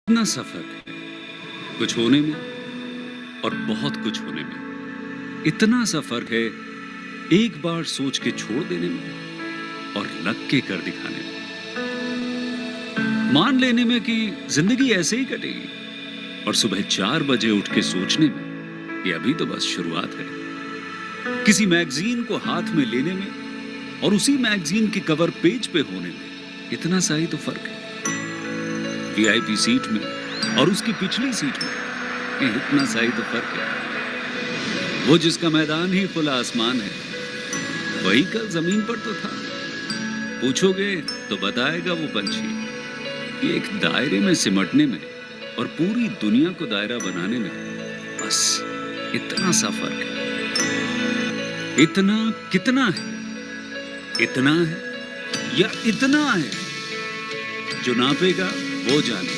इतना सफर है कुछ होने में और बहुत कुछ होने में। इतना सा फर्क है एक बार सोच के छोड़ देने में और लग के कर दिखाने में। मान लेने में कि जिंदगी ऐसे ही कटेगी और सुबह 4 बजे उठ के सोचने में कि अभी तो बस शुरुआत है। किसी मैगजीन को हाथ में लेने में और उसी मैगजीन की कवर पेज पे होने में इतना सा ही तो फर्क है। वीआईपी सीट में और उसकी पिछली सीट में इतना सा ही तो फर्क है। वो जिसका मैदान ही खुला आसमान है वही कल जमीन पर तो था। पूछोगे तो बताएगा वो पंछी ये एक दायरे में सिमटने में और पूरी दुनिया को दायरा बनाने में बस इतना सा फर्क है। इतना कितना है? इतना है या इतना है? जो नापेगा वो जाने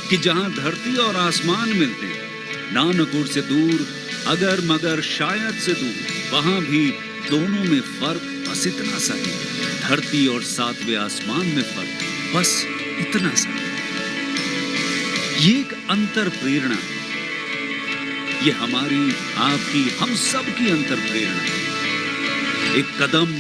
कि जहां धरती और आसमान मिलते हैं, नानकुर से दूर, अगर मगर शायद से दूर, वहां भी दोनों में फर्क बस इतना सा है। धरती और 7वें आसमान में फर्क बस इतना सा है। ये एक अंतर प्रेरणा है। ये हमारी, आपकी, हम सब की अंतर प्रेरणा है। एक कदम,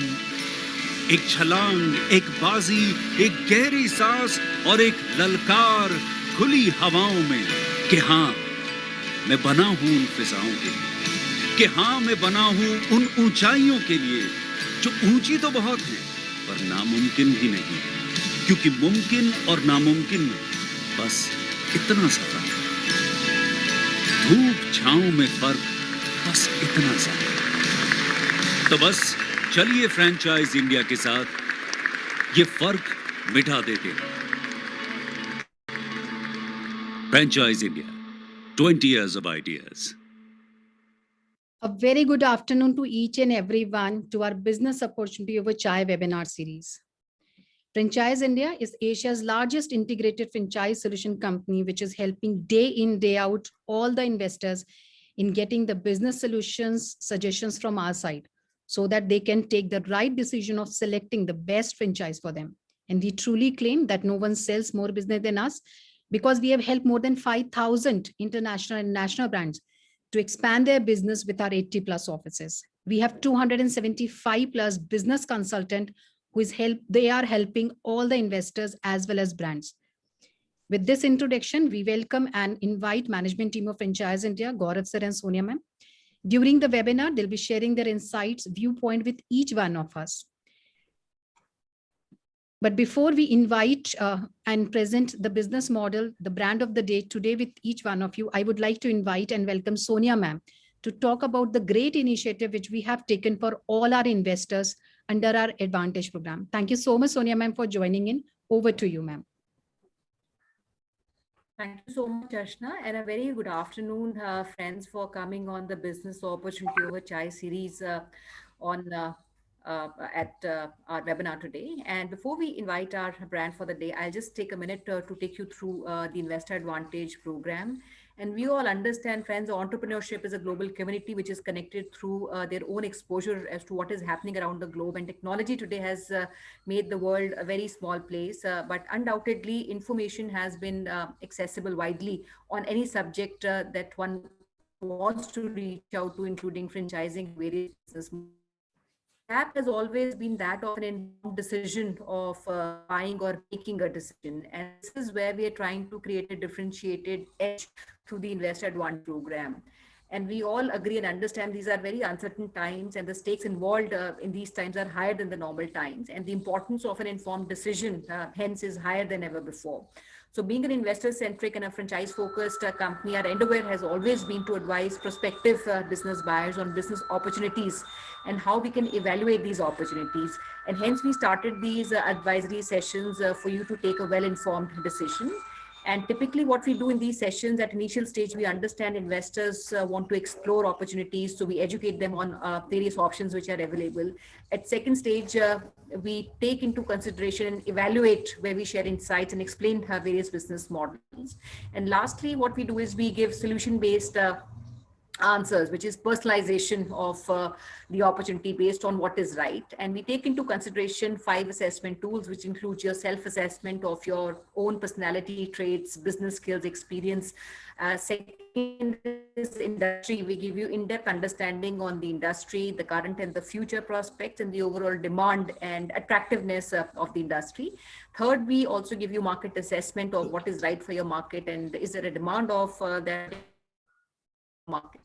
एक छलांग, एक बाजी, एक गहरी सांस और एक ललकार खुली हवाओं में कि हाँ मैं बना हूं उन फिजाओं के लिए, कि हाँ मैं बना हूं उन ऊंचाइयों के लिए जो ऊंची तो बहुत है पर नामुमकिन भी नहीं, क्योंकि मुमकिन और नामुमकिन में बस इतना सा फर्क है। धूप छांव में फर्क बस इतना सा। तो बस चलिए फ्रेंचाइज इंडिया के साथ ये फर्क मिटा देते हैं। Franchise India, 20 years of ideas. A very good afternoon to each and everyone to our Business Opportunity Over Chai webinar series. Franchise India is Asia's largest integrated franchise solution company, which is helping day in, day out all the investors in getting the business solutions, suggestions from our side, so that they can take the right decision of selecting the best franchise for them. And we truly claim that no one sells more business than us, because we have helped more than 5,000 international and national brands to expand their business with our 80 plus offices. We have 275 plus business consultants they are helping all the investors as well as brands. With this introduction, we welcome and invite management team of Franchise India, Gaurav sir and Sonia ma'am. During the webinar, they'll be sharing their insights, viewpoint with each one of us. But before we invite and present the business model, the brand of the day today with each one of you, I would like to invite and welcome Sonia ma'am to talk about the great initiative which we have taken for all our investors under our Advantage program. Thank you so much, Sonia ma'am, for joining in. Over to you, ma'am. Thank you so much, Ashna, and a very good afternoon, friends, for coming on the Business Opportunity Over Chai series at our webinar today. And before we invite our brand for the day, I'll just take a minute to take you through the Investor Advantage program. And we all understand, friends, entrepreneurship is a global community which is connected through their own exposure as to what is happening around the globe. And technology today has made the world a very small place, but undoubtedly information has been accessible widely on any subject that one wants to reach out to, including franchising various business models. Gap has always been that of an informed decision of buying or making a decision. And this is where we are trying to create a differentiated edge through the Investor Advantage program. And we all agree and understand these are very uncertain times, and the stakes involved in these times are higher than the normal times. And the importance of an informed decision, hence, is higher than ever before. So being an investor-centric and a franchise-focused company, our endeavor has always been to advise prospective business buyers on business opportunities and how we can evaluate these opportunities. And hence, we started these advisory sessions for you to take a well-informed decision. And typically what we do in these sessions at initial stage, we understand investors want to explore opportunities. So we educate them on various options which are available. At second stage, we take into consideration and evaluate, where we share insights and explain various business models. And lastly, what we do is we give solution-based answers, which is personalization of the opportunity based on what is right. And we take into consideration 5 assessment tools, which includes your self-assessment of your own personality traits, business skills, experience. Second is industry. We give you in-depth understanding on the industry, the current and the future prospects, and the overall demand and attractiveness of the industry. Third, we also give you market assessment of what is right for your market and is there a demand of that market.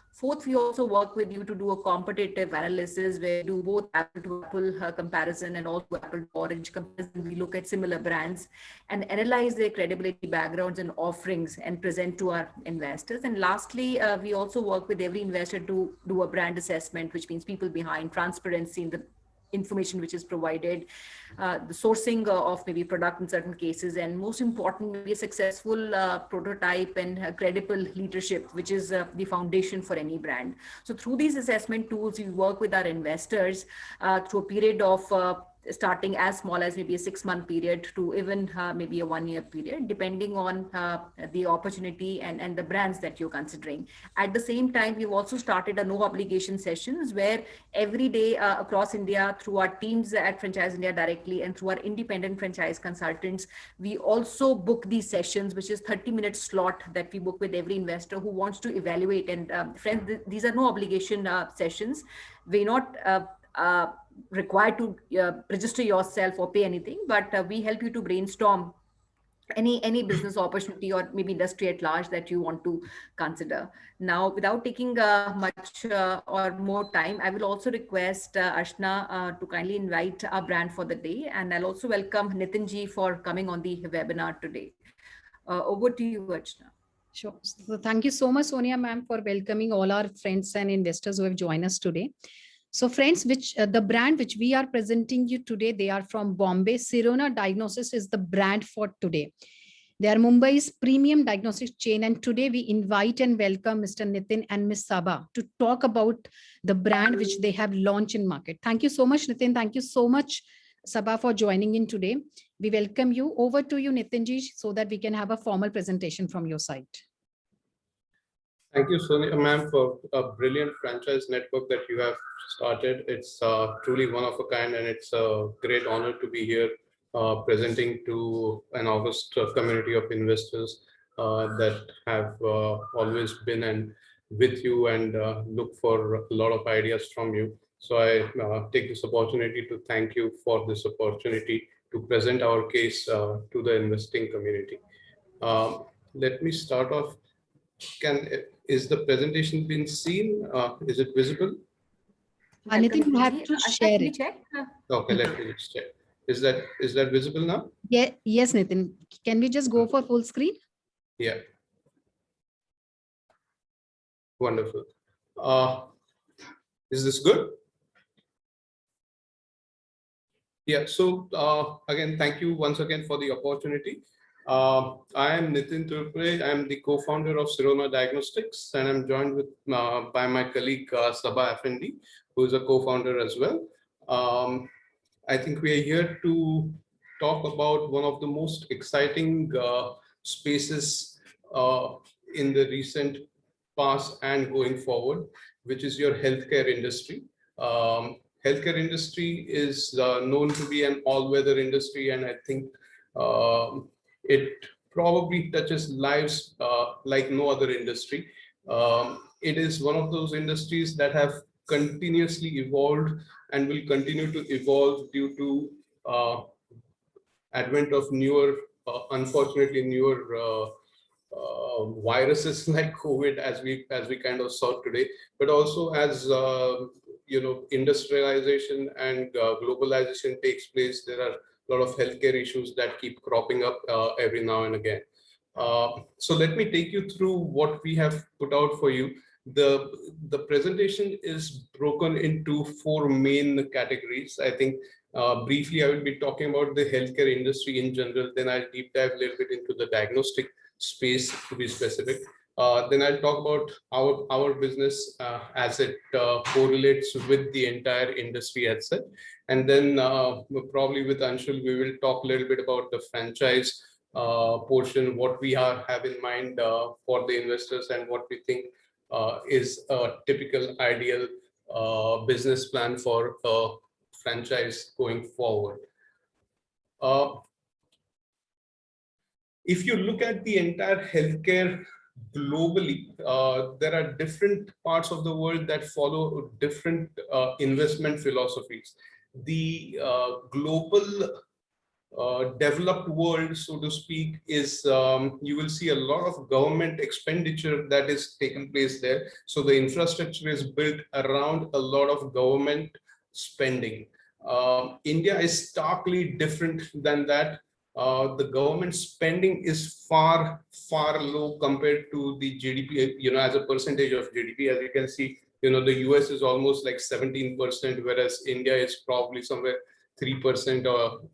Fourth, we also work with you to do a competitive analysis where we do both apple to apple comparison and also apple to orange comparison. We look at similar brands and analyze their credibility, backgrounds, and offerings and present to our investors. And lastly, we also work with every investor to do a brand assessment, which means people behind, transparency in the information which is provided, the sourcing of maybe product in certain cases, and most importantly, a successful prototype and credible leadership, which is the foundation for any brand. So through these assessment tools, we work with our investors through a period of starting as small as maybe a 6-month period to even maybe a 1-year period, depending on the opportunity and the brands that you're considering. At the same time, we've also started a no obligation sessions where every day across India, through our teams at Franchiseindia directly and through our independent franchise consultants, we also book these sessions, which is 30-minute slot that we book with every investor who wants to evaluate. And friends, these are no obligation sessions. We're not required to register yourself or pay anything, but we help you to brainstorm any business opportunity or maybe industry at large that you want to consider. Now, without taking much or more time, I will also request Ashna to kindly invite our brand for the day, and I'll also welcome Nitin ji for coming on the webinar today. Over to you, Ashna. Sure. So thank you so much, Sonia ma'am, for welcoming all our friends and investors who have joined us today. So friends, the brand which we are presenting you today, they are from Bombay. Sirona Diagnostics is the brand for today. They are Mumbai's premium diagnostic chain. And today we invite and welcome Mr. Nitin and Ms. Sabha to talk about the brand which they have launched in market. Thank you so much, Nitin. Thank you so much, Sabha, for joining in today. We welcome you. Over to you, Nitin ji, so that we can have a formal presentation from your side. Thank you, Sonia ma'am, for a brilliant franchise network that you have started. It's truly one of a kind, and it's a great honor to be here presenting to an august community of investors that have always been and with you and look for a lot of ideas from you. So I take this opportunity to thank you for this opportunity to present our case to the investing community. Let me start off. Is the presentation being seen? Is it visible? Nitin, you have to share it. Okay, let me just check. Is that visible now? Yeah, yes, Nitin. Can we just go for full screen? Yeah. Wonderful. Is this good? Yeah. So again, thank you once again for the opportunity. I am Nitin Turpre. I'm the co-founder of Sirona Diagnostics, and I'm joined with by my colleague Sabha Effendi, who is a co-founder as well. I think we are here to talk about one of the most exciting spaces in the recent past and going forward, which is your healthcare industry. Healthcare industry is known to be an all-weather industry, and I think it probably touches lives like no other industry. It is one of those industries that have continuously evolved and will continue to evolve due to advent of newer, unfortunately newer viruses like COVID, as we kind of saw today, but also as industrialization and globalization takes place, there are a lot of healthcare issues that keep cropping up every now and again. So let me take you through what we have put out for you. The presentation is broken into 4 main categories. I think briefly I will be talking about the healthcare industry in general. Then I'll deep dive a little bit into the diagnostic space, to be specific. Then I'll talk about our business as it correlates with the entire industry as such. And then probably with Anshul, we will talk a little bit about the franchise portion, what we have in mind for the investors and what we think is a typical ideal business plan for a franchise going forward. If you look at the entire healthcare globally, there are different parts of the world that follow different investment philosophies. The global developed world, so to speak, is you will see a lot of government expenditure that is taking place there. So the infrastructure is built around a lot of government spending. India is starkly different than that. The government spending is far low compared to the GDP, as a percentage of GDP. As you can see, the US is almost like 17%, whereas India is probably somewhere 3%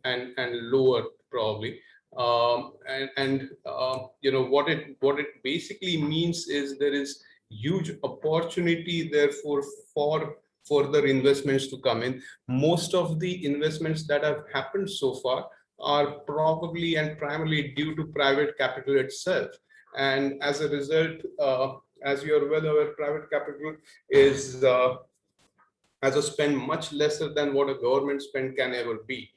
and lower probably. What it basically means is there is huge opportunity therefore for further investments to come in. Most of the investments that have happened so far are probably and primarily due to private capital itself. And as a result, as you are well aware, private capital is has a spend much lesser than what a government spend can ever be.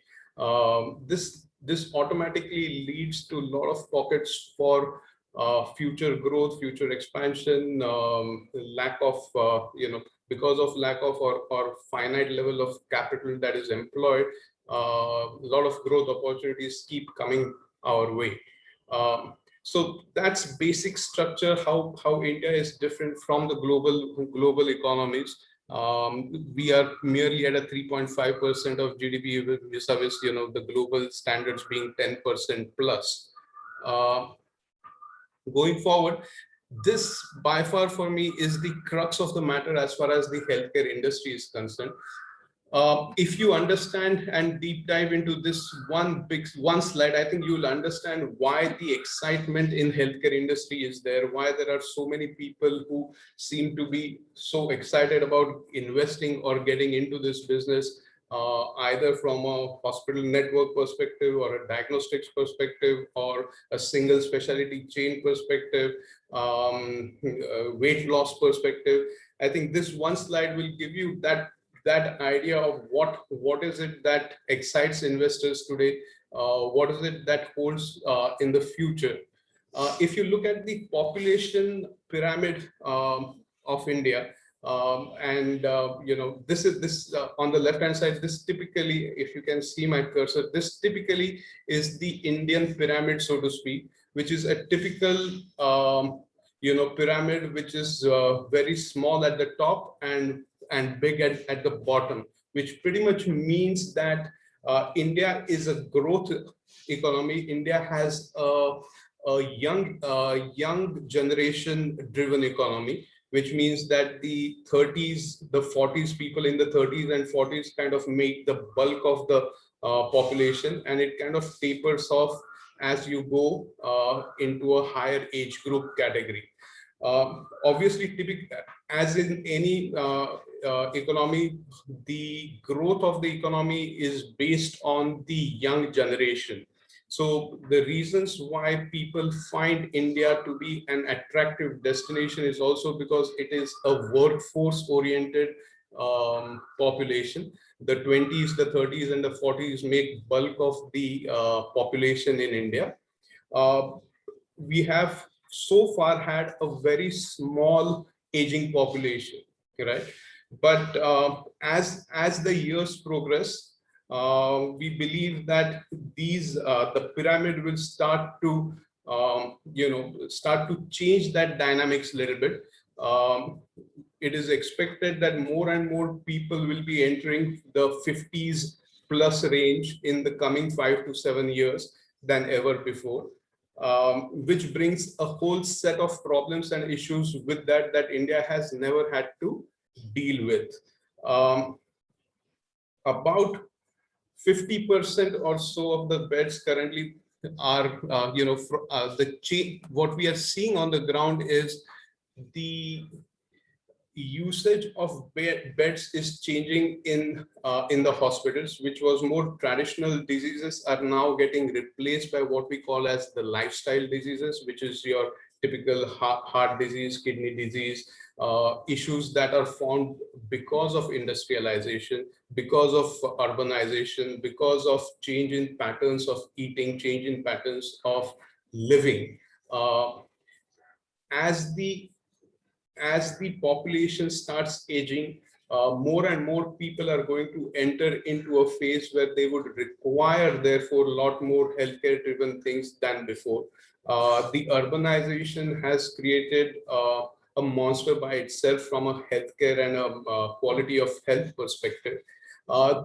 This automatically leads to a lot of pockets for future growth, future expansion, lack of, because of lack of or finite level of capital that is employed, a lot of growth opportunities keep coming our way. So that's basic structure, how India is different from the global economies. We are merely at a 3.5% of GDP vis-a-vis, the global standards being 10% plus. Going forward, this by far for me is the crux of the matter as far as the healthcare industry is concerned. If you understand and deep dive into this one slide, I think you'll understand why the excitement in healthcare industry is there, why there are so many people who seem to be so excited about investing or getting into this business, either from a hospital network perspective or a diagnostics perspective or a single specialty chain perspective, weight loss perspective. I think this one slide will give you that idea of what is it that excites investors today, what is it that holds in the future. If you look at the population pyramid of India, this on the left hand side, this typically, if you can see my cursor, this typically is the Indian pyramid, so to speak, which is a typical pyramid which is very small at the top and big at the bottom, which pretty much means that India is a growth economy. India has a young generation driven economy, which means that the 30s, the 40s, people in the 30s and 40s kind of make the bulk of the population, and it kind of tapers off as you go into a higher age group category. Obviously, as in any economy, the growth of the economy is based on the young generation. So the reasons why people find India to be an attractive destination is also because it is a workforce oriented population. The 20s, the 30s and the 40s make bulk of the population in India. We have so far had a very small aging population, right? But as the years progress, we believe that the pyramid will start to change that dynamics a little bit. It is expected that more and more people will be entering the 50s plus range in the coming 5 to 7 years than ever before. Which brings a whole set of problems and issues with that India has never had to deal with. About 50% or so of the beds currently are, what we are seeing on the ground is the usage of beds is changing in the hospitals, which was more traditional diseases are now getting replaced by what we call as the lifestyle diseases, which is your typical heart disease, kidney disease, issues that are found because of industrialization, because of urbanization, because of change in patterns of eating, change in patterns of living. As the population starts aging, more and more people are going to enter into a phase where they would require, therefore, a lot more healthcare-driven things than before. The urbanization has created a monster by itself from a healthcare and a quality of health perspective.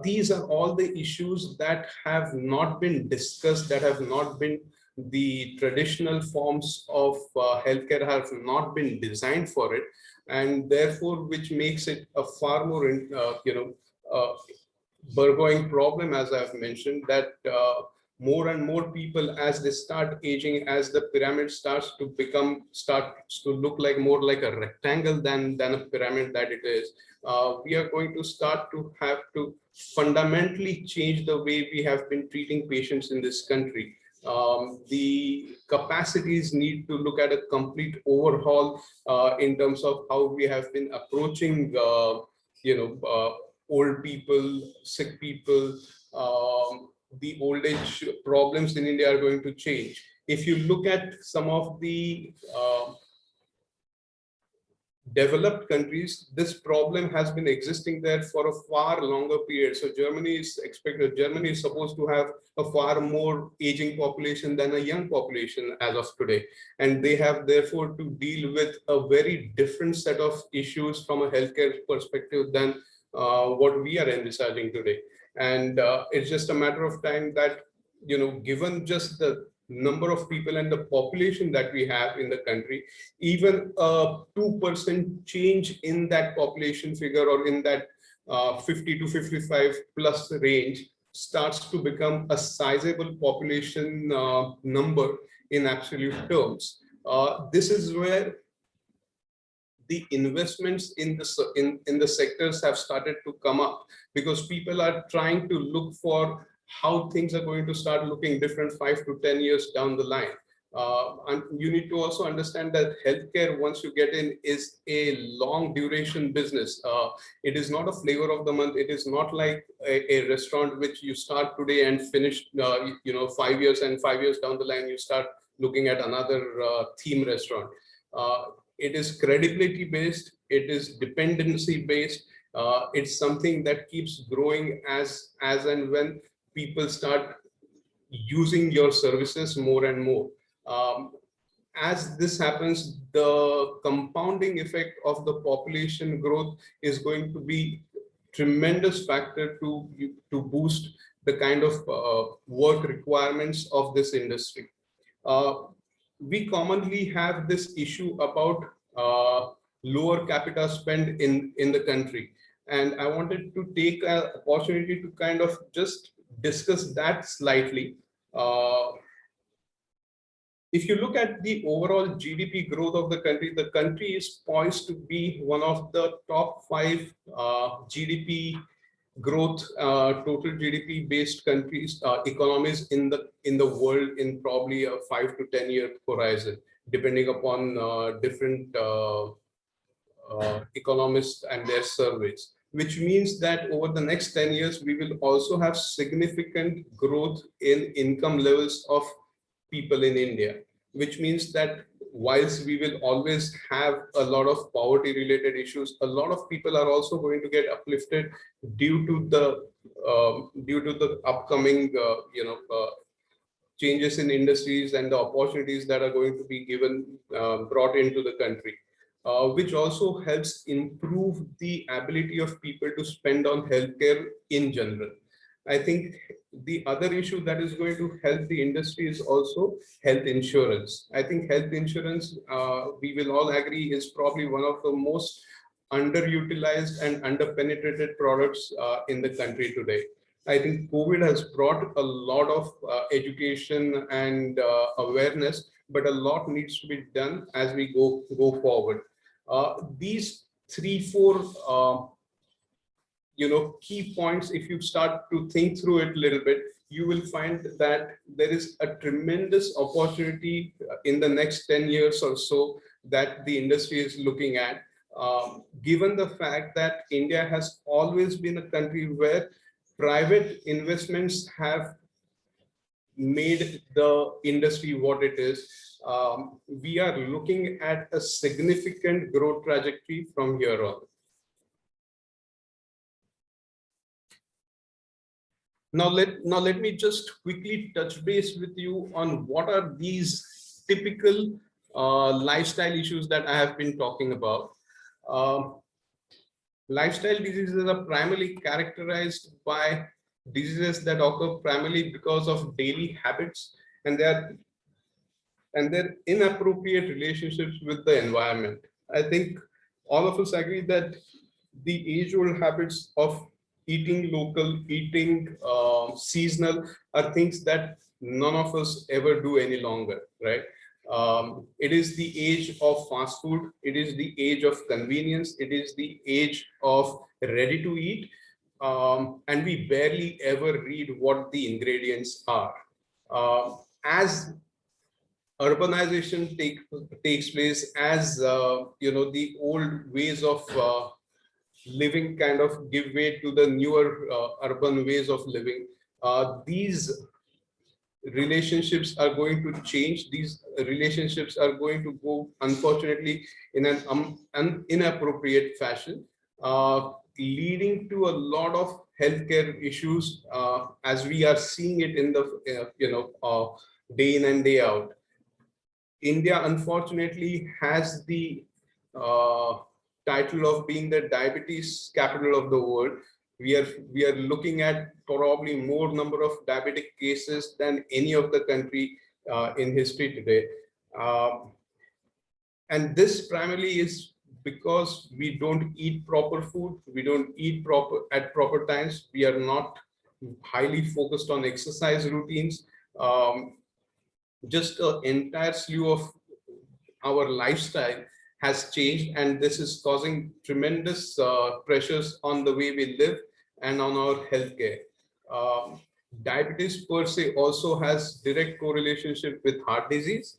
These are all the issues that have not been discussed, that have not been, the traditional forms of healthcare have not been designed for it, and therefore which makes it a far more burgeoning problem, as I've mentioned, that more and more people, as they start aging, as the pyramid starts to look like more like a rectangle than a pyramid that it is, we are going to start to have to fundamentally change the way we have been treating patients in this country. The capacities need to look at a complete overhaul in terms of how we have been approaching, old people, sick people. The old age problems in India are going to change. If you look at some of the developed countries, this problem has been existing there for a far longer period. So Germany is supposed to have a far more aging population than a young population as of today. And they have therefore to deal with a very different set of issues from a healthcare perspective than what we are envisaging today. And it's just a matter of time that, given just the number of people and the population that we have in the country, even a 2% change in that population figure, or in that 50 to 55 plus range, starts to become a sizable population number in absolute terms. This is where the investments in the sectors have started to come up, because people are trying to look for how things are going to start looking different 5 to 10 years down the line. And you need to also understand that healthcare, once you get in, is a long duration business. It is not a flavor of the month. It is not like a restaurant which you start today and finish 5 years, and 5 years down the line you start looking at another theme restaurant. It is credibility based, it is dependency based. It's something that keeps growing as and when people start using your services more and more. As this happens, the compounding effect of the population growth is going to be tremendous factor to boost the kind of work requirements of this industry. We commonly have this issue about lower capita spend in the country. And I wanted to take an opportunity to kind of just discuss that slightly. If you look at the overall GDP growth of the country is poised to be one of the top 5 GDP growth, total GDP based countries, economies in the world, in probably a 5 to 10 year horizon, depending upon different economists and their surveys. Which means that over the next 10 years, we will also have significant growth in income levels of people in India, which means that whilst we will always have a lot of poverty related issues, a lot of people are also going to get uplifted due to the upcoming changes in industries and the opportunities that are going to be brought into the country. Which also helps improve the ability of people to spend on healthcare in general. I think the other issue that is going to help the industry is also health insurance. I think health insurance, we will all agree, is probably one of the most underutilized and underpenetrated products in the country today. I think COVID has brought a lot of education and awareness, but a lot needs to be done as we go forward. These 3-4 key points, if you start to think through it a little bit, you will find that there is a tremendous opportunity in the next 10 years or so that the industry is looking at. Given the fact that India has always been a country where private investments have made the industry what it is, we are looking at a significant growth trajectory from here on. Now let me just quickly touch base with you on what are these typical lifestyle issues that I have been talking about. Lifestyle diseases are primarily characterized by diseases that occur primarily because of daily habits and their inappropriate relationships with the environment. I think all of us agree that the age-old habits of eating local, eating seasonal are things that none of us ever do any longer, right? It is the age of fast food. It is the age of convenience. It is the age of ready to eat. And we barely ever read what the ingredients are. As urbanization takes place, as the old ways of living kind of give way to the newer urban ways of living, these relationships are going to change. These relationships are going to go, unfortunately, in an inappropriate fashion, leading to a lot of healthcare issues, as we are seeing it in the day in and day out. India, unfortunately, has the title of being the diabetes capital of the world. We are looking at probably more number of diabetic cases than any of the country in history today. And this primarily is because we don't eat proper food, we don't eat at proper times, we are not highly focused on exercise routines. Just an entire slew of our lifestyle has changed, and this is causing tremendous pressures on the way we live and on our healthcare. Diabetes per se also has direct correlation with heart disease.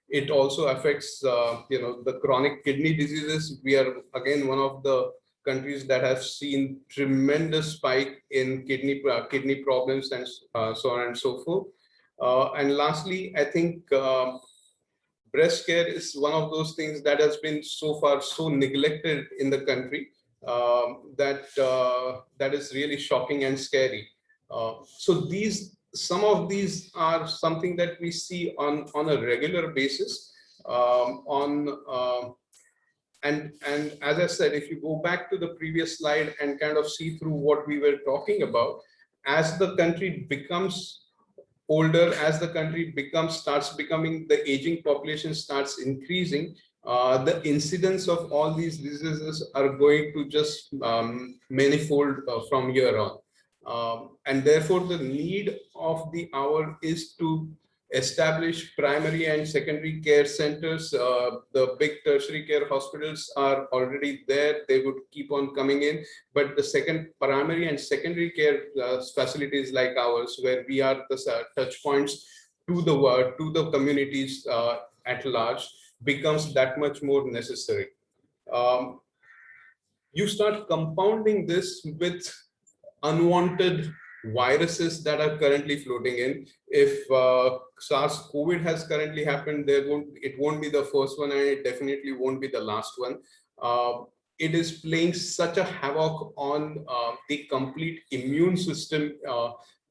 It also affects the chronic kidney diseases. We are again one of the countries that have seen tremendous spike in kidney problems and so on and so forth. And lastly, I think breast care is one of those things that has been so far so neglected in the country, that is really shocking and scary. So some of these are something that we see on a regular basis. And as I said, if you go back to the previous slide and kind of see through what we were talking about, as the country becomes older, as the country starts becoming, the aging population starts increasing, the incidence of all these diseases are going to just manifold from here on. And therefore, the need of the hour is to establish primary and secondary care centers. The big tertiary care hospitals are already there. They would keep on coming in. But the primary and secondary care facilities like ours, where we are the touch points to the communities at large, becomes that much more necessary. You start compounding this with unwanted viruses that are currently floating in. If SARS-CoV has currently happened, it won't be the first one, and it definitely won't be the last one. It is playing such a havoc on the complete immune system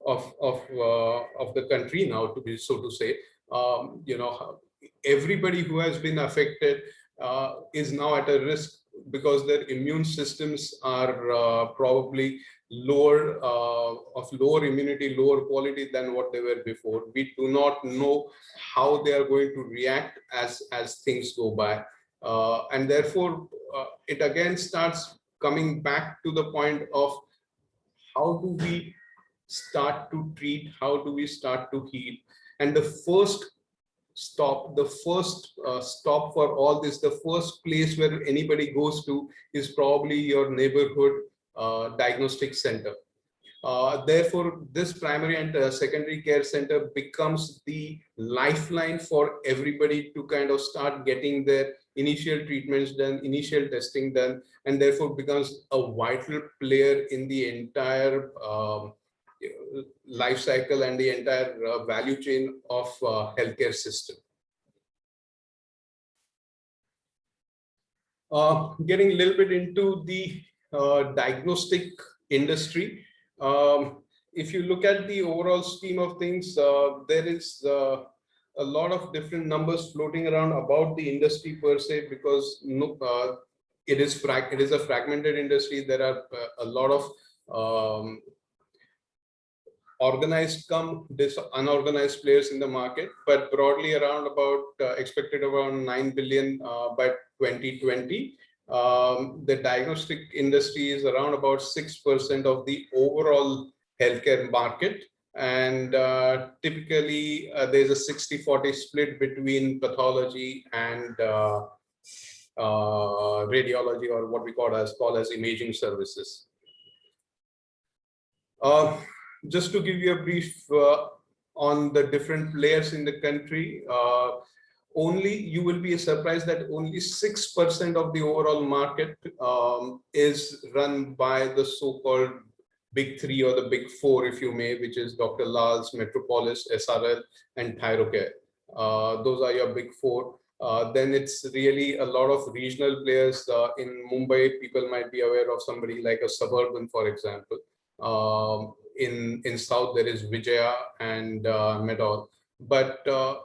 of the country now, to be so to say. Everybody who has been affected is now at a risk because their immune systems are probably of lower immunity, lower quality than what they were before. We do not know how they are going to react as things go by. And therefore, it again starts coming back to the point of how do we start to treat, how do we start to heal? And the first stop for all this, the first place where anybody goes to is probably your neighborhood, diagnostic center. Therefore, this primary and secondary care center becomes the lifeline for everybody to kind of start getting their initial treatments done, initial testing done, and therefore becomes a vital player in the entire life cycle and the entire value chain of healthcare system. Getting a little bit into the diagnostic industry. If you look at the overall scheme of things, there is a lot of different numbers floating around about the industry per se, because it is a fragmented industry. There are a lot of organized unorganized players in the market, but broadly around about expected around 9 billion by 2020. The diagnostic industry is around about 6% of the overall healthcare market. And typically there's a 60-40 split between pathology and radiology, or what we call as imaging services. Just to give you a brief on the different players in the country, you will be surprised that only 6% of the overall market is run by the so-called big three, or the big four, if you may, which is Dr. Lal's, Metropolis, SRL, and Thyrocare. Those are your big four. Then it's really a lot of regional players. In Mumbai, people might be aware of somebody like a Suburban, for example. In South, there is Vijaya and Medol. But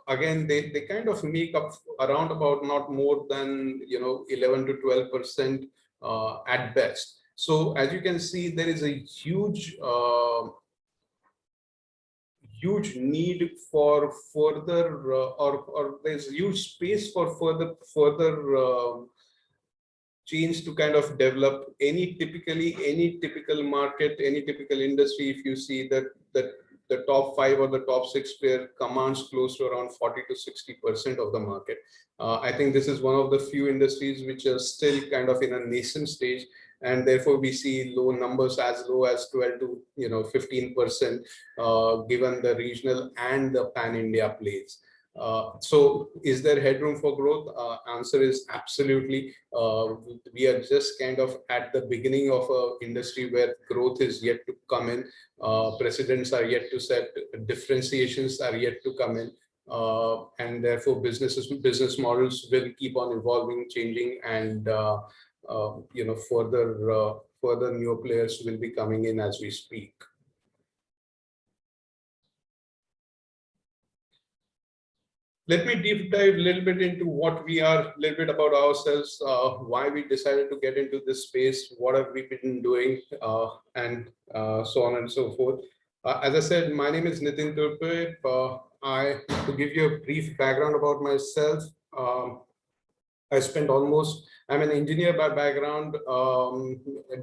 again, they kind of make up around about not more than 11 to 12% at best. So as you can see, there is a huge need for further or there's huge space for further change to kind of develop. Any typical market, any typical industry, if you see that the top 5 or the top 6 player commands close to around 40 to 60% of the market. I think this is one of the few industries which are still kind of in a nascent stage, and therefore we see low numbers as low as 12 to 15%, given the regional and the pan-India plays. So is there headroom for growth? Answer is absolutely. We are just kind of at the beginning of an industry where growth is yet to come in. Precedents are yet to set, differentiations are yet to come in, and therefore business models will keep on evolving, changing, and further new players will be coming in as we speak. Let me deep dive a little bit into what we are, a little bit about ourselves, why we decided to get into this space, what have we been doing, and so on and so forth. As I said, my name is Nitin Turpe. To give you a brief background about myself, I'm an engineer by background,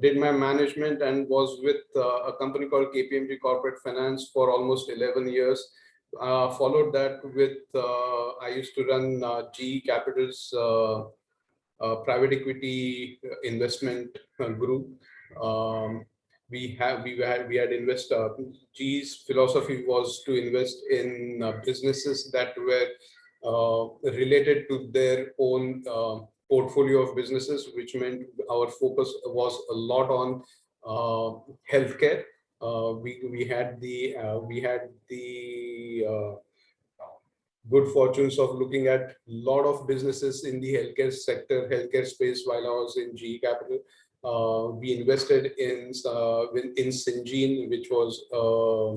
did my management and was with a company called KPMG Corporate Finance for almost 11 years. Followed that with, I used to run GE Capital's private equity investment group. We had invested. GE's philosophy was to invest in businesses that were related to their own portfolio of businesses, which meant our focus was a lot on healthcare. We had the good fortunes of looking at a lot of businesses in the healthcare space while I was in GE Capital. We invested in Syngene, which was a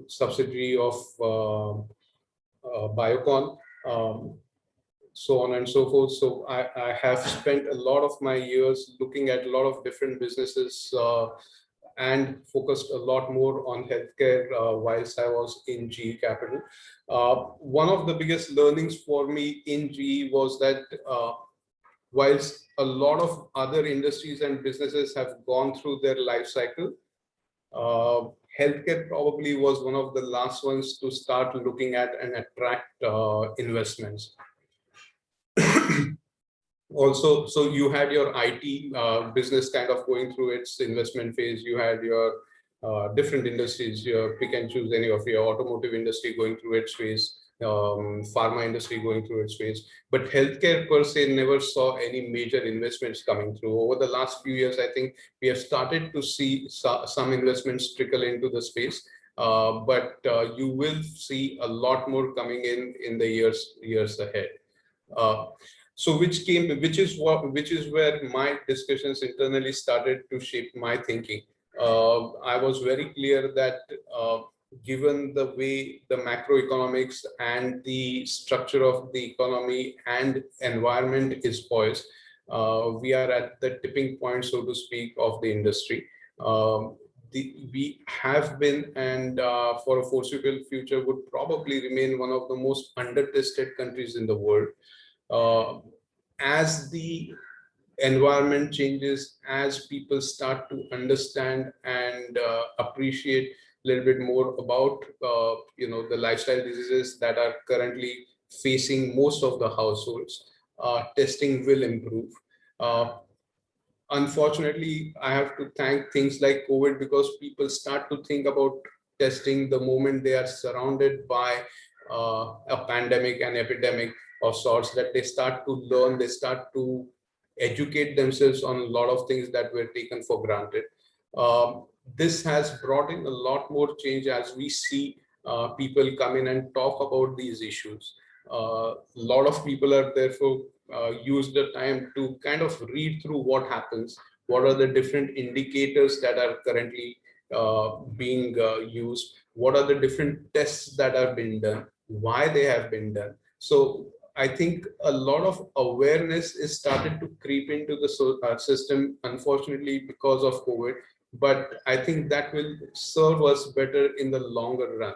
subsidiary of Biocon, so on and so forth. So I have spent a lot of my years looking at a lot of different businesses and focused a lot more on healthcare whilst I was in GE Capital. One of the biggest learnings for me in GE was that whilst a lot of other industries and businesses have gone through their life cycle, healthcare probably was one of the last ones to start looking at and attract investments. Also, so you had your IT business kind of going through its investment phase. You had your different industries, your pick and choose any of your automotive industry going through its phase, pharma industry going through its phase. But healthcare per se never saw any major investments coming through. Over the last few years, I think we have started to see some investments trickle into the space. But you will see a lot more coming in the years ahead. Which is where my discussions internally started to shape my thinking. I was very clear that given the way the macroeconomics and the structure of the economy and environment is poised, we are at the tipping point, so to speak, of the industry. We have been, and for a foreseeable future would probably remain one of the most under-tested countries in the world. As the environment changes, as people start to understand and appreciate a little bit more about the lifestyle diseases that are currently facing most of the households, testing will improve. Unfortunately, I have to thank things like COVID, because people start to think about testing the moment they are surrounded by a pandemic and epidemic of sorts, that they start to learn, they start to educate themselves on a lot of things that were taken for granted. This has brought in a lot more change as we see people come in and talk about these issues. A lot of people are therefore use the time to kind of read through what happens, what are the different indicators that are currently being used, what are the different tests that have been done, why they have been done. So I think a lot of awareness is started to creep into the system, unfortunately, because of COVID. But I think that will serve us better in the longer run.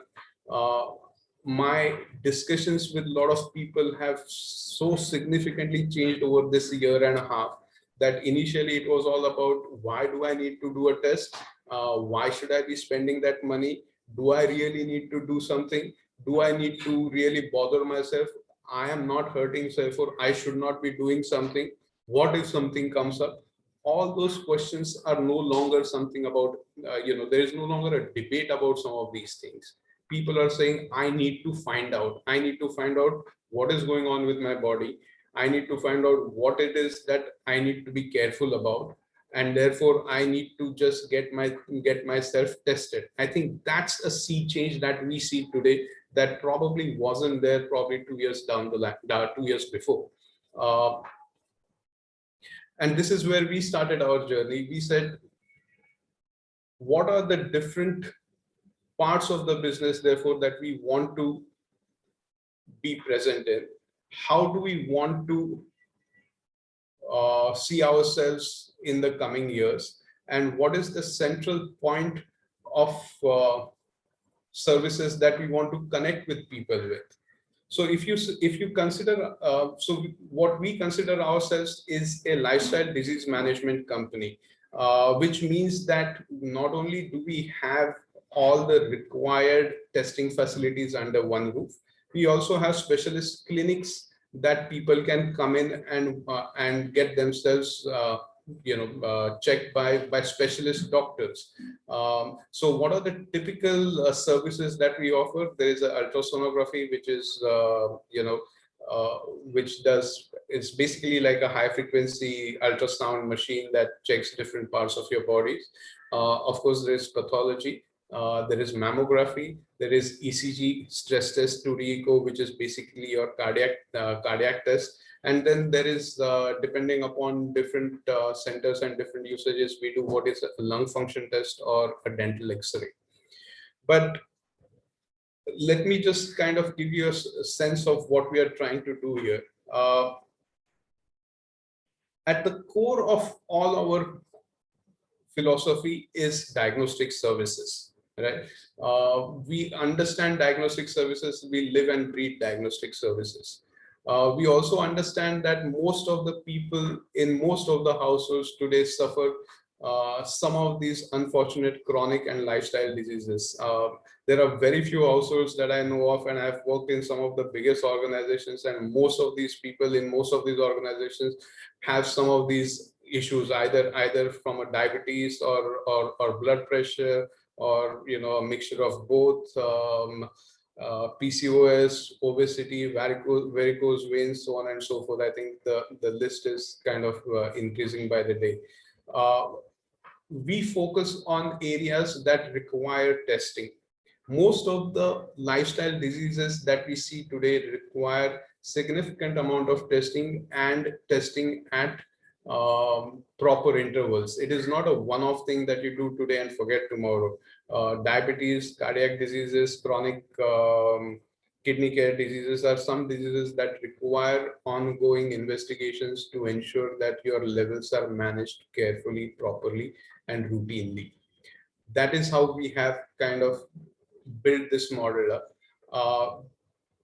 My discussions with a lot of people have so significantly changed over this year and a half, that initially it was all about, why do I need to do a test? Why should I be spending that money? Do I really need to do something? Do I need to really bother myself? I am not hurting, so therefore I should not be doing something. What if something comes up? All those questions are no longer something about, there is no longer a debate about some of these things. People are saying, I need to find out. I need to find out what is going on with my body. I need to find out what it is that I need to be careful about. And therefore, I need to just get myself tested. I think that's a sea change that we see today that probably wasn't there probably 2 years down the line, 2 years before. And this is where we started our journey. We said, what are the different parts of the business, therefore, that we want to be present in? How do we want to see ourselves in the coming years? And what is the central point of services that we want to connect with people with? So if you consider, so what we consider ourselves is a lifestyle disease management company, which means that not only do we have all the required testing facilities under one roof, we also have specialist clinics that people can come in and get themselves checked by specialist doctors. So what are the typical services that we offer? There is an ultrasonography, which is it's basically like a high frequency ultrasound machine that checks different parts of your bodies. Of course, there is pathology. There is mammography, there is ECG stress test to re-echo, which is basically your cardiac test. And then there is, depending upon different centers and different usages, we do what is a lung function test or a dental X-ray. But let me just kind of give you a sense of what we are trying to do here. At the core of all our philosophy is diagnostic services. Right? We understand diagnostic services, we live and breathe diagnostic services. We also understand that most of the people in most of the households today suffer some of these unfortunate chronic and lifestyle diseases. There are very few households that I know of, and I've worked in some of the biggest organizations, and most of these people in most of these organizations have some of these issues, either from a diabetes or blood pressure, or a mixture of both. PCOS, obesity, varicose veins, so on and so forth. I think the list is kind of increasing by the day. We focus on areas that require testing. Most of the lifestyle diseases that we see today require significant amount of testing, and testing at proper intervals. It is not a one-off thing that you do today and forget tomorrow. Diabetes, cardiac diseases, chronic kidney care diseases are some diseases that require ongoing investigations to ensure that your levels are managed carefully, properly, and routinely. That is how we have kind of built this model up.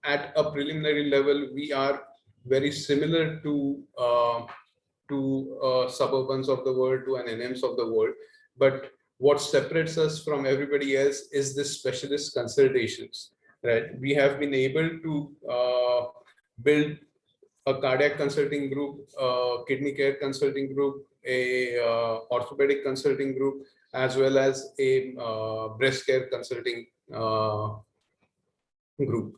At a preliminary level, we are very similar to suburbans of the world, to an NMs of the world. But what separates us from everybody else is the specialist consultations, right? We have been able to build a cardiac consulting group, a kidney care consulting group, a orthopedic consulting group, as well as a breast care consulting group.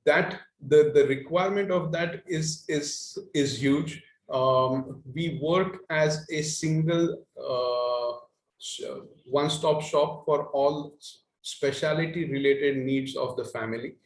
That the requirement of that is huge. We work as a single one-stop shop for all specialty related needs of the family.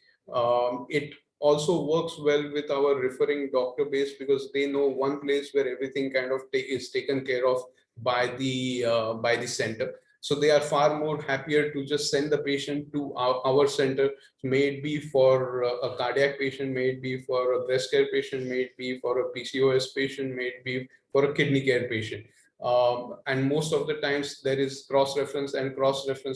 It also works well with our referring doctor base, because they know one place where everything kind of is taken care of by the center. So they are far more happier to just send the patient to our center, may it be for a cardiac patient, may it be for a breast care patient, may it be for a PCOS patient, may it be for a kidney care patient. And most of the times there is cross-reference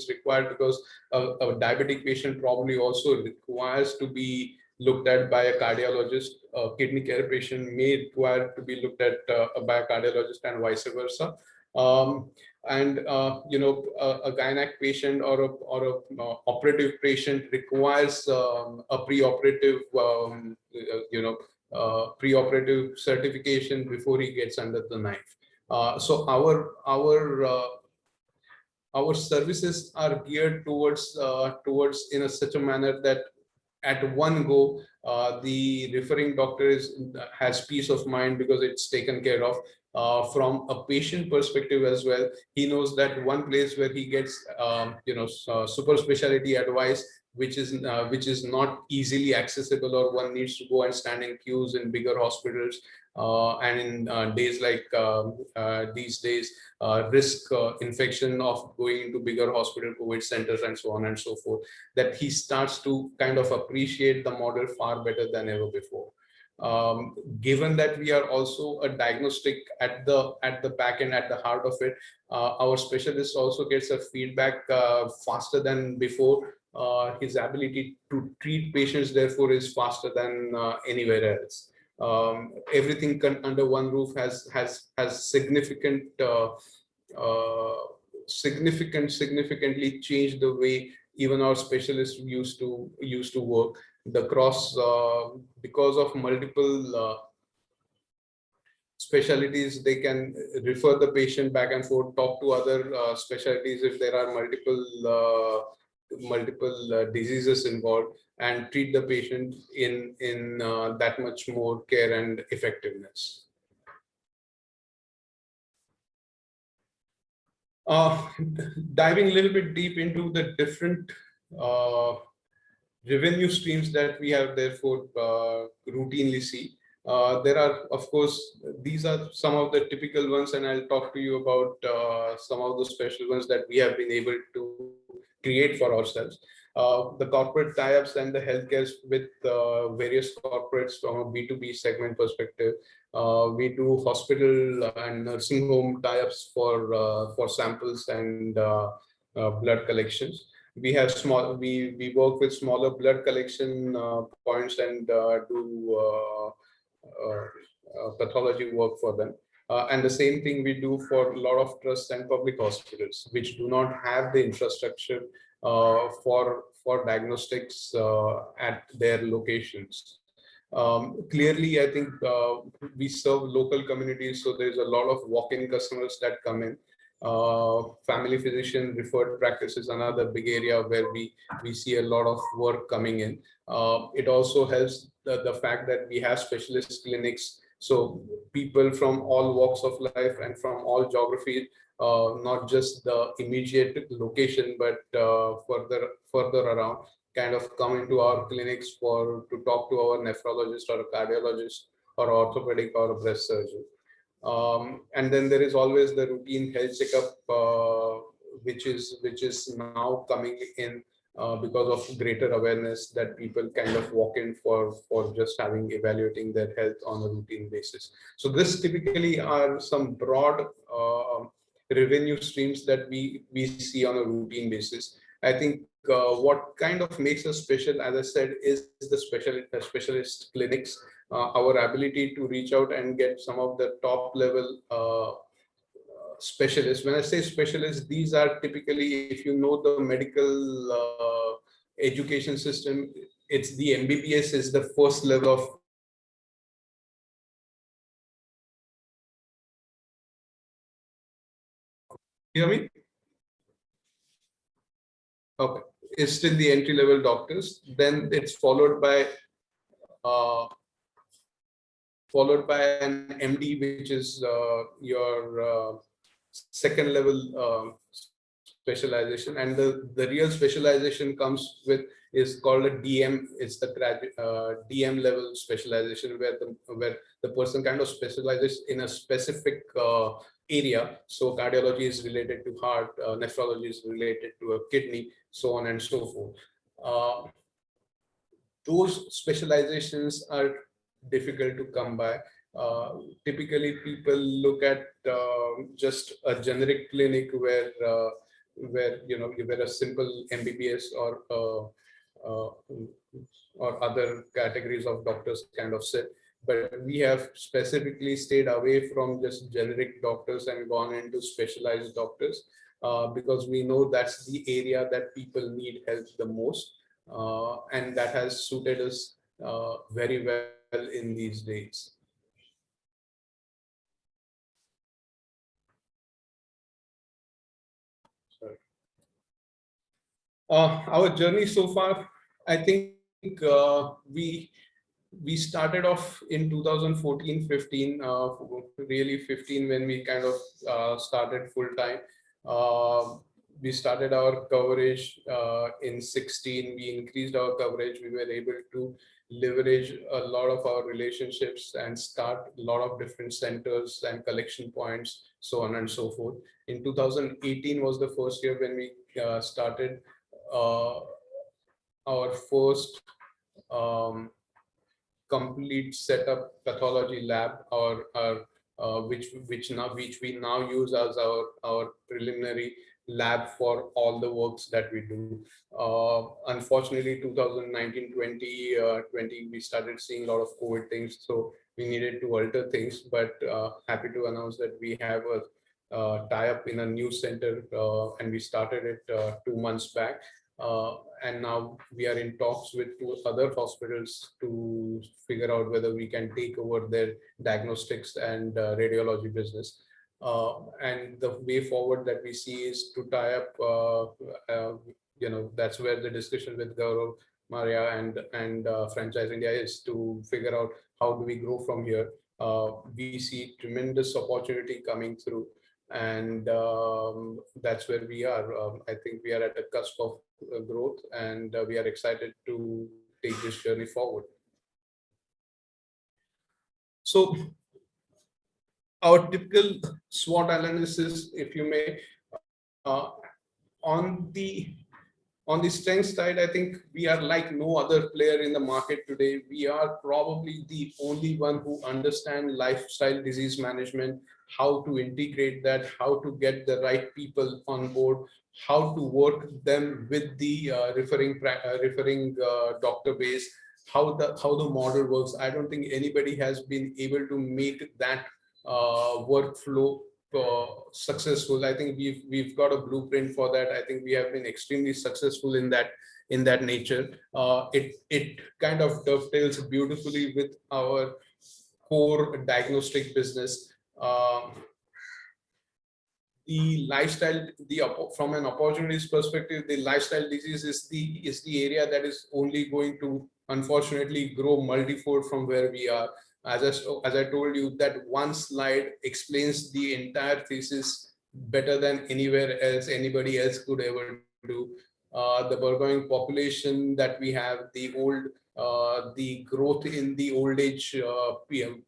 required, because a diabetic patient probably also requires to be looked at by a cardiologist. A kidney care patient may require to be looked at by a cardiologist, and vice versa. A gynec patient or a operative patient requires a preoperative preoperative certification before he gets under the knife. So our services are geared towards in such a manner that at one go, the referring doctor has peace of mind, because it's taken care of. From a patient perspective as well, he knows that one place where he gets super specialty advice, which is not easily accessible, or one needs to go and stand in queues in bigger hospitals, and in days like these days, risk infection of going into bigger hospital COVID centers and so on and so forth, that he starts to kind of appreciate the model far better than ever before. Given that we are also a diagnostic at the back end, at the heart of it, our specialist also gets a feedback faster than before. His ability to treat patients therefore is faster than anywhere else. Everything under one roof has significantly changed the way even our specialists used to work. The cross, because of multiple specialties, they can refer the patient back and forth, talk to other specialties if there are multiple diseases involved, and treat the patient in that much more care and effectiveness. Diving a little bit deep into the different revenue streams that we have therefore routinely see. There are, of course, these are some of the typical ones, and I'll talk to you about some of the special ones that we have been able to create for ourselves. The corporate tie-ups and the healthcare with various corporates from a B2B segment perspective. We do hospital and nursing home tie-ups for samples and blood collections. We have we work with smaller blood collection points and do pathology work for them. And the same thing we do for a lot of trusts and public hospitals, which do not have the infrastructure for diagnostics at their locations. Clearly, I think we serve local communities, so there's a lot of walk-in customers that come in. Family physician referred practice is another big area where we see a lot of work coming in. It also helps the fact that we have specialist clinics, so people from all walks of life and from all geographies, not just the immediate location, but further around, kind of come into our clinics to talk to our nephrologist or a cardiologist or orthopedic or a breast surgeon. And then there is always the routine health checkup, which is now coming in because of greater awareness that people kind of walk in for just evaluating their health on a routine basis. So this typically are some broad revenue streams that we see on a routine basis. I think what kind of makes us special, as I said, is the specialist clinics. Our ability to reach out and get some of the top level specialists. When I say specialists, these are typically, if you know the medical education system, it's the MBBS is the first level of. Hear me? Okay, it's still the entry level doctors. Then it's followed by an MD, which is your second level specialization, and the real specialization comes with is called a DM. It's the DM level specialization where the person kind of specializes in a specific area. So cardiology is related to heart, nephrology is related to a kidney, so on and so forth. Those specializations are difficult to come by. Typically, people look at just a generic clinic where a simple MBBS or other categories of doctors kind of sit. But we have specifically stayed away from just generic doctors and gone into specialized doctors because we know that's the area that people need help the most. And that has suited us very well in these days. Sorry. Our journey so far, I think we started off in 2014-15, really 15 when we kind of started full time. We started our coverage in 16. We increased our coverage. We were able to leverage a lot of our relationships and start a lot of different centers and collection points, so on and so forth. In 2018 was the first year when we started our first complete setup pathology lab, which we now use as our preliminary lab for all the works that we do. Unfortunately, 2019-20, we started seeing a lot of COVID things, so we needed to alter things. But happy to announce that we have a tie-up in a new center, and we started it 2 months back. And now we are in talks with 2 other hospitals to figure out whether we can take over their diagnostics and radiology business. And the way forward that we see is to tie up, that's where the discussion with Gaurav, Maria, and Franchiseindia is to figure out how do we grow from here. We see tremendous opportunity coming through, and that's where we are. I think we are at a cusp of growth, and we are excited to take this journey forward. So our typical SWOT analysis, if you may, on the strength side, I think we are like no other player in the market today. We are probably the only one who understand lifestyle disease management, how to integrate that, how to get the right people on board, how to work them with the referring doctor base, how the model works. I don't think anybody has been able to make that workflow successful. I think we've got a blueprint for that. I think we have been extremely successful in that nature. It kind of dovetails beautifully with our core diagnostic business. The lifestyle, from an opportunities perspective, the lifestyle disease is the area that is only going to unfortunately grow multifold from where we are. As I told you, that one slide explains the entire thesis better than anywhere else anybody else could ever do. The burgeoning population that we have, the growth in the old age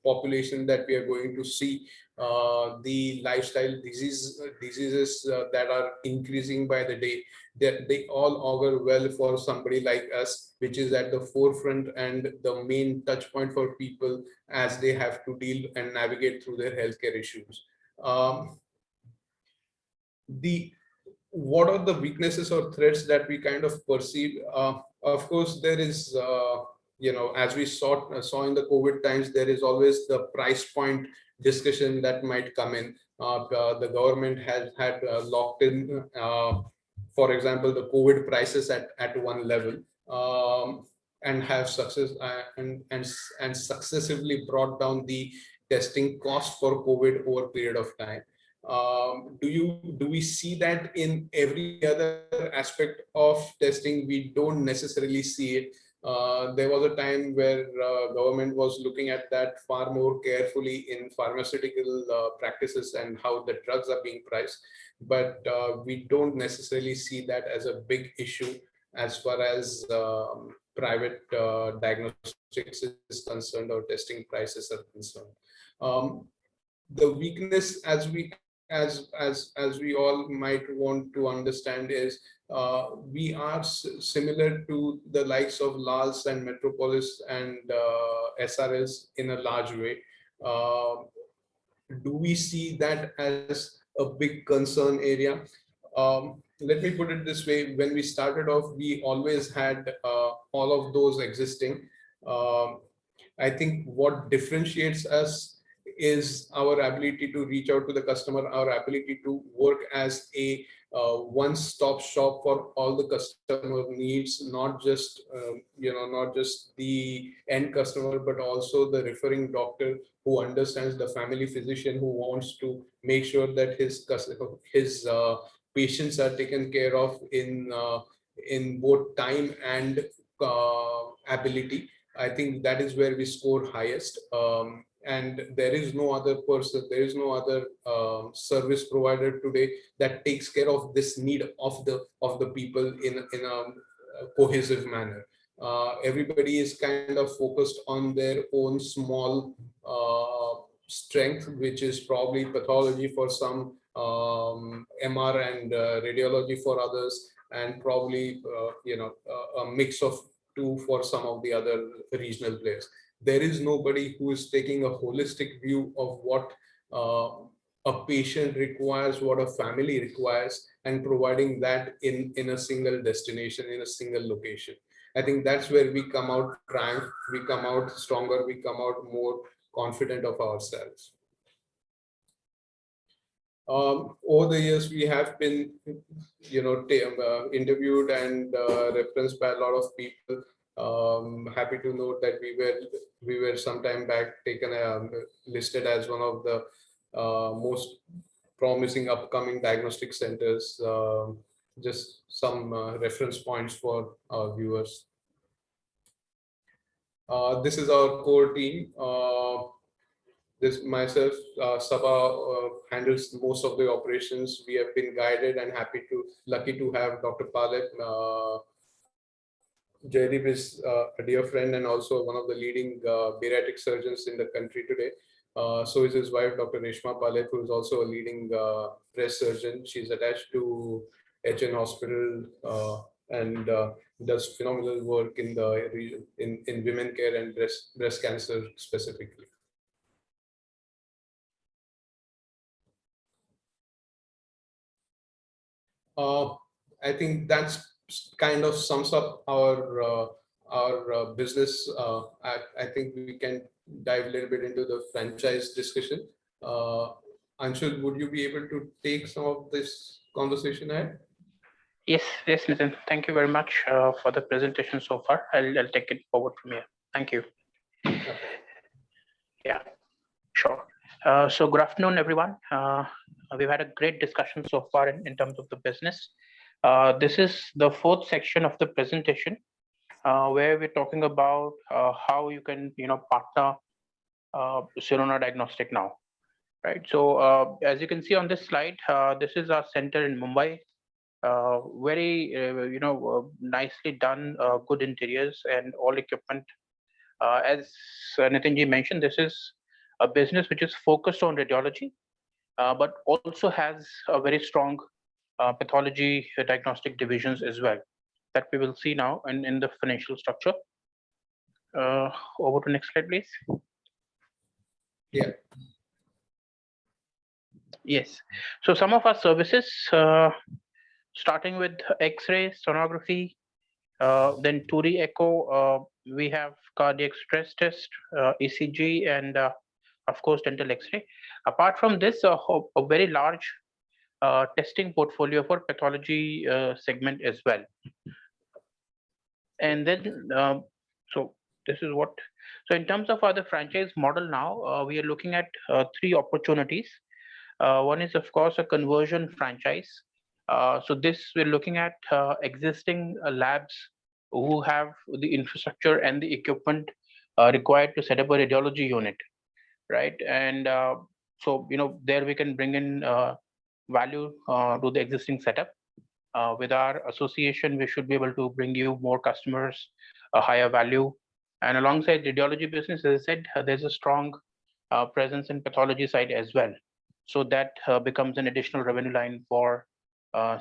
population that we are going to see, the lifestyle diseases that are increasing by the day, they all augur well for somebody like us, which is at the forefront and the main touch point for people as they have to deal and navigate through their healthcare issues. What are the weaknesses or threats that we kind of perceive? Of course, there is, as we saw in the COVID times, there is always the price point discussion that might come in. The government has had locked in, for example, the COVID prices at one level, and have and successively brought down the testing cost for COVID over a period of time. Do we see that in every other aspect of testing? We don't necessarily see it. There was a time where government was looking at that far more carefully in pharmaceutical practices and how the drugs are being priced, but we don't necessarily see that as a big issue as far as private diagnostics is concerned or testing prices are concerned. The weakness, as we all might want to understand, is we are similar to the likes of Lals and Metropolis and SRS in a large way. Do we see that as a big concern area? Let me put it this way: when we started off, we always had all of those existing. I think what differentiates us is our ability to reach out to the customer, our ability to work as a one-stop shop for all the customer needs, not just not just the end customer, but also the referring doctor who understands, the family physician who wants to make sure that his patients are taken care of in both time and ability. I think that is where we score highest. And there is no other person, there is no other service provider today that takes care of this need of the people in a cohesive manner. Everybody is kind of focused on their own small strength, which is probably pathology for some, MR and radiology for others, and probably a mix of two for some of the other regional players. There is nobody who is taking a holistic view of what a patient requires, what a family requires, and providing that in a single destination, in a single location. I think that's where we come out triumph, we come out stronger, we come out more confident of ourselves. Over the years, we have been, interviewed and referenced by a lot of people. Happy to note that we were some time back taken listed as one of the most promising upcoming diagnostic centers. Just some reference points for our viewers. This is our core team. This myself, Sabha handles most of the operations. We have been guided and lucky to have Dr. Palet. Jaideep is a dear friend and also one of the leading bariatric surgeons in the country today. So is his wife, Dr. Reshma Palet, who is also a leading breast surgeon. She's attached to HN Hospital and does phenomenal work in the region, in women care and breast cancer specifically. I think that's kind of sums up our business. I think we can dive a little bit into the franchise discussion. Anshul, would you be able to take some of this conversation ahead? Yes, Nitin. Thank you very much for the presentation so far. I'll take it forward from here. Thank you. Yeah, sure. So good afternoon, everyone. We've had a great discussion so far in terms of the business. This is the fourth section of the presentation, where we're talking about how you can, partner Sirona Diagnostic now, right? So as you can see on this slide, this is our center in Mumbai. Very, nicely done, good interiors and all equipment. As Nitinji mentioned, this is a business which is focused on radiology, but also has a very strong pathology diagnostic divisions as well, that we will see now in the financial structure. Over to next slide, please. Yeah. Yes. So some of our services, starting with X-ray, sonography, then 2D echo, we have cardiac stress test, ECG, and of course dental X-ray. Apart from this, a very large testing portfolio for pathology segment as well. And then, so this is what. So in terms of the franchise model now, we are looking at three opportunities. One is, of course, a conversion franchise. So this we're looking at existing labs who have the infrastructure and the equipment required to set up a radiology unit, right? And so, there we can bring in value to the existing setup. With our association, we should be able to bring you more customers, a higher value. And alongside radiology business, as I said, there's a strong presence in pathology side as well. So that becomes an additional revenue line for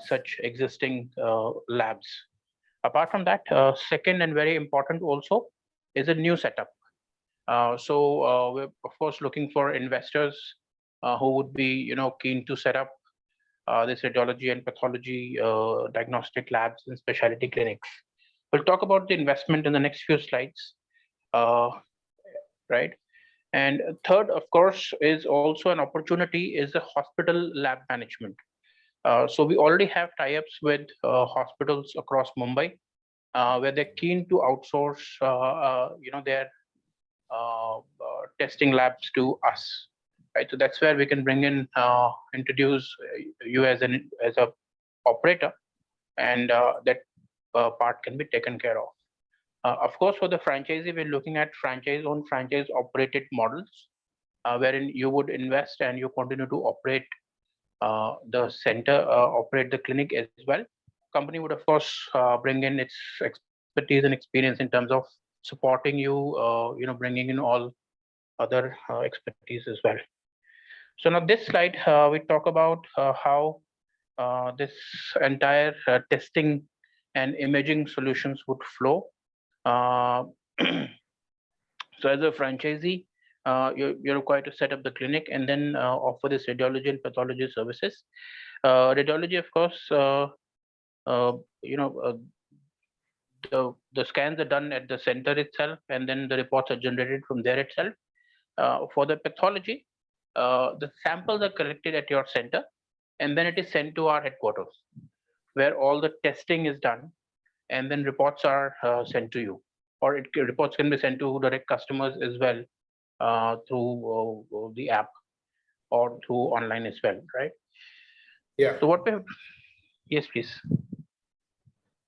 such existing labs. Apart from that, second and very important also is a new setup. So we're of course looking for investors who would be keen to set up this radiology and pathology diagnostic labs and specialty clinics. We'll talk about the investment in the next few slides, right? And third, of course, is also an opportunity is the hospital lab management. So we already have tie-ups with hospitals across Mumbai, where they're keen to outsource, their testing labs to us, right? So that's where we can bring in, introduce you as a operator, and that part can be taken care of. Of course, for the franchisee, we're looking at franchise-owned, franchise-operated models, wherein you would invest and you continue to operate the center, operate the clinic as well. Company would, of course, bring in its expertise and experience in terms of supporting you, bringing in all other expertise as well. So now this slide, we talk about how this entire testing and imaging solutions would flow. So as a franchisee, you're required to set up the clinic and then offer this radiology and pathology services. Radiology, of course, the scans are done at the center itself, and then the reports are generated from there itself. For the pathology, the samples are collected at your center, and then it is sent to our headquarters, where all the testing is done, and then reports are sent to you, or reports can be sent to direct customers as well through the app or through online as well, right? Yeah. So what we have, yes, please.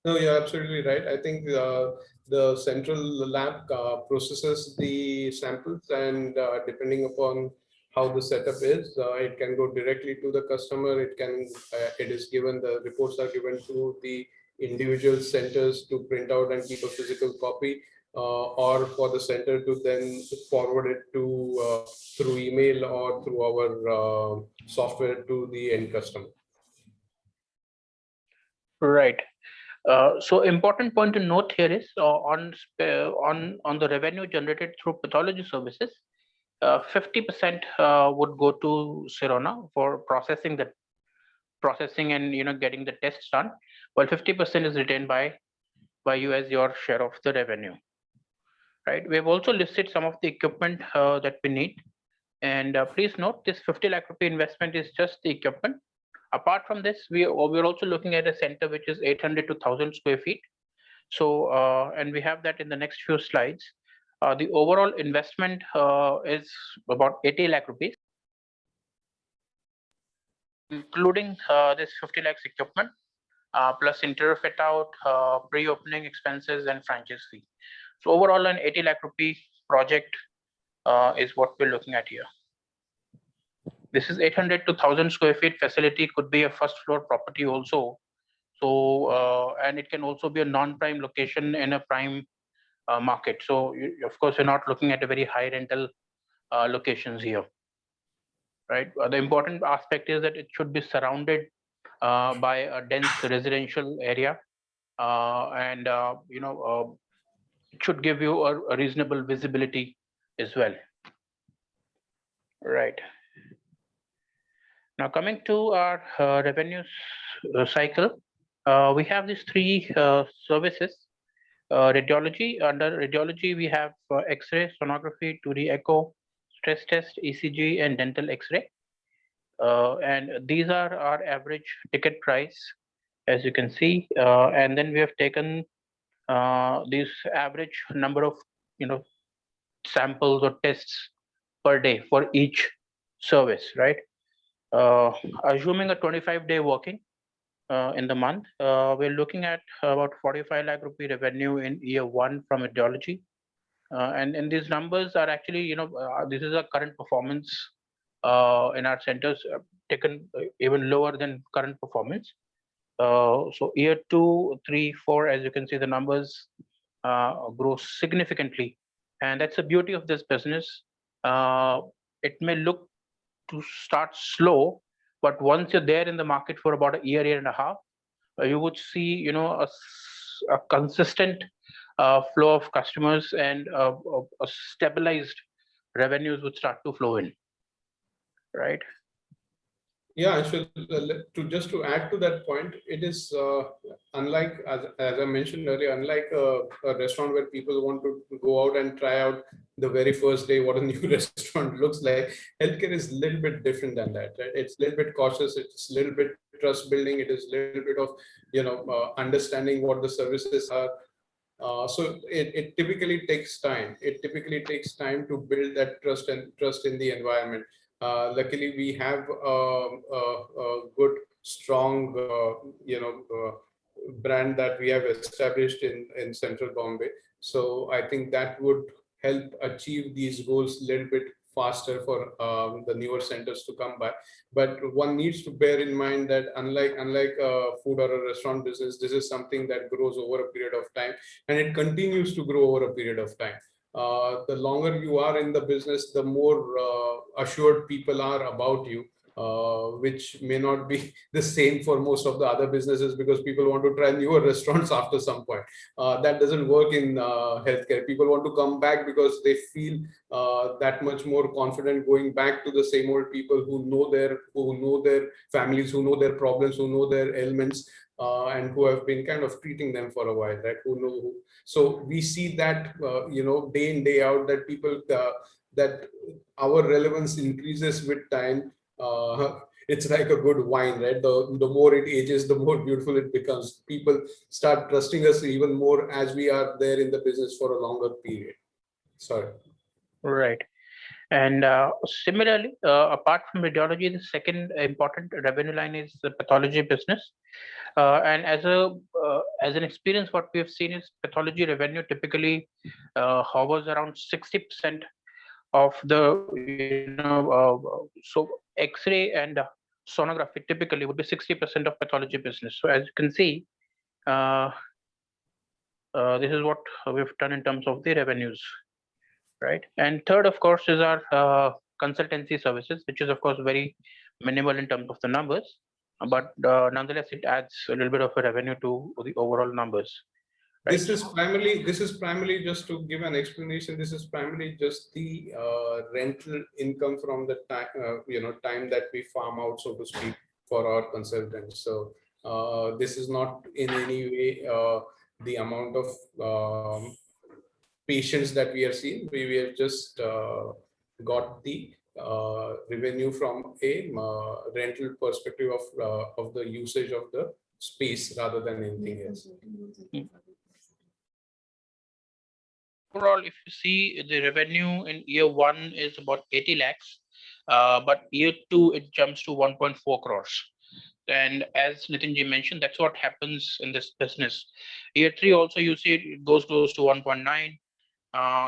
No, you're absolutely right. I think the central lab processes the samples, and depending upon how the setup is, it can go directly to the customer. It is given, the reports are given to the individual centers to print out and keep a physical copy, or for the center to then forward it to through email or through our software to the end customer. Right. So important point to note here is on the revenue generated through pathology services, 50% would go to Sirona for processing and getting the tests done, while 50% is retained by you as your share of the revenue. Right. We've also listed some of the equipment that we need. And please note, this 50 lakh rupee investment is just the equipment. Apart from this, we're also looking at a center which is 800 to 1000 square feet. So, and we have that in the next few slides. The overall investment is about 80 lakh rupees, including this 50 lakhs equipment, plus interior fit out, pre-opening expenses and franchise fee. So overall, an 80 lakh rupee project is what we're looking at here. This is 800 to 1000 square feet facility, could be a first floor property also. So, and it can also be a non-prime location in a prime market. So of course, you're not looking at a very high rental locations here, right? The important aspect is that it should be surrounded by a dense residential area, and it should give you a reasonable visibility as well, right? Now coming to our revenues cycle, we have these three services. Radiology, under radiology, we have X-ray, sonography, 2D echo, stress test, ECG, and dental X-ray. And these are our average ticket price, as you can see. And then we have taken this average number of samples or tests per day for each service, right? Assuming a 25-day working in the month, we're looking at about 45 lakh rupee revenue in year one from radiology. And these numbers are actually, this is a current performance in our centers, taken even lower than current performance. So year 2, 3, 4, as you can see, the numbers grow significantly. And that's the beauty of this business. It may look to start slow, but once you're there in the market for about a year and a half, you would see, a consistent flow of customers and a stabilized revenues would start to flow in, right? Yeah, just to add to that point, it is unlike, as I mentioned earlier, unlike a restaurant where people want to go out and try out the very first day what a new restaurant looks like. Healthcare is a little bit different than that, right? It's a little bit cautious. It's a little bit trust building. It is a little bit of understanding what the services are. So it typically takes time. It typically takes time to build that trust in the environment. Luckily, we have a good, strong, brand that we have established in Central Bombay. So I think that would help achieve these goals a little bit faster for the newer centers to come by. But one needs to bear in mind that unlike a food or a restaurant business, this is something that grows over a period of time, and it continues to grow over a period of time. The longer you are in the business, the more assured people are about you, which may not be the same for most of the other businesses, because people want to try newer restaurants after some point. That doesn't work in healthcare. People want to come back because they feel that much more confident going back to the same old people who know their families, who know their problems, who know their ailments, and who have been kind of treating them for a while, right? So we see that day in, day out, that people that our relevance increases with time. It's like a good wine, right? The more it ages, the more beautiful it becomes. People start trusting us even more as we are there in the business for a longer period. Sorry. Right. And similarly, apart from radiology, the second important revenue line is the pathology business. And as an experience, what we have seen is pathology revenue typically hovers around 60% of the so X-ray and sonography typically would be 60% of pathology business. So as you can see, this is what we've done in terms of the revenues, right? And third, of course, is our consultancy services, which is of course very minimal in terms of the numbers, but nonetheless it adds a little bit of a revenue to the overall numbers. Right? This is primarily just to give an explanation. This is primarily just the rental income from the time time that we farm out, so to speak, for our consultants. So this is not in any way the amount of patients that we are seeing. We have just got the revenue from a rental perspective of the usage of the space rather than anything else. Overall, if you see, the revenue in year 1 is about 80 lakhs, but year 2 it jumps to 1.4 crores. And as Nitinji mentioned, that's what happens in this business. Year 3 also, you see it goes close to 1.9,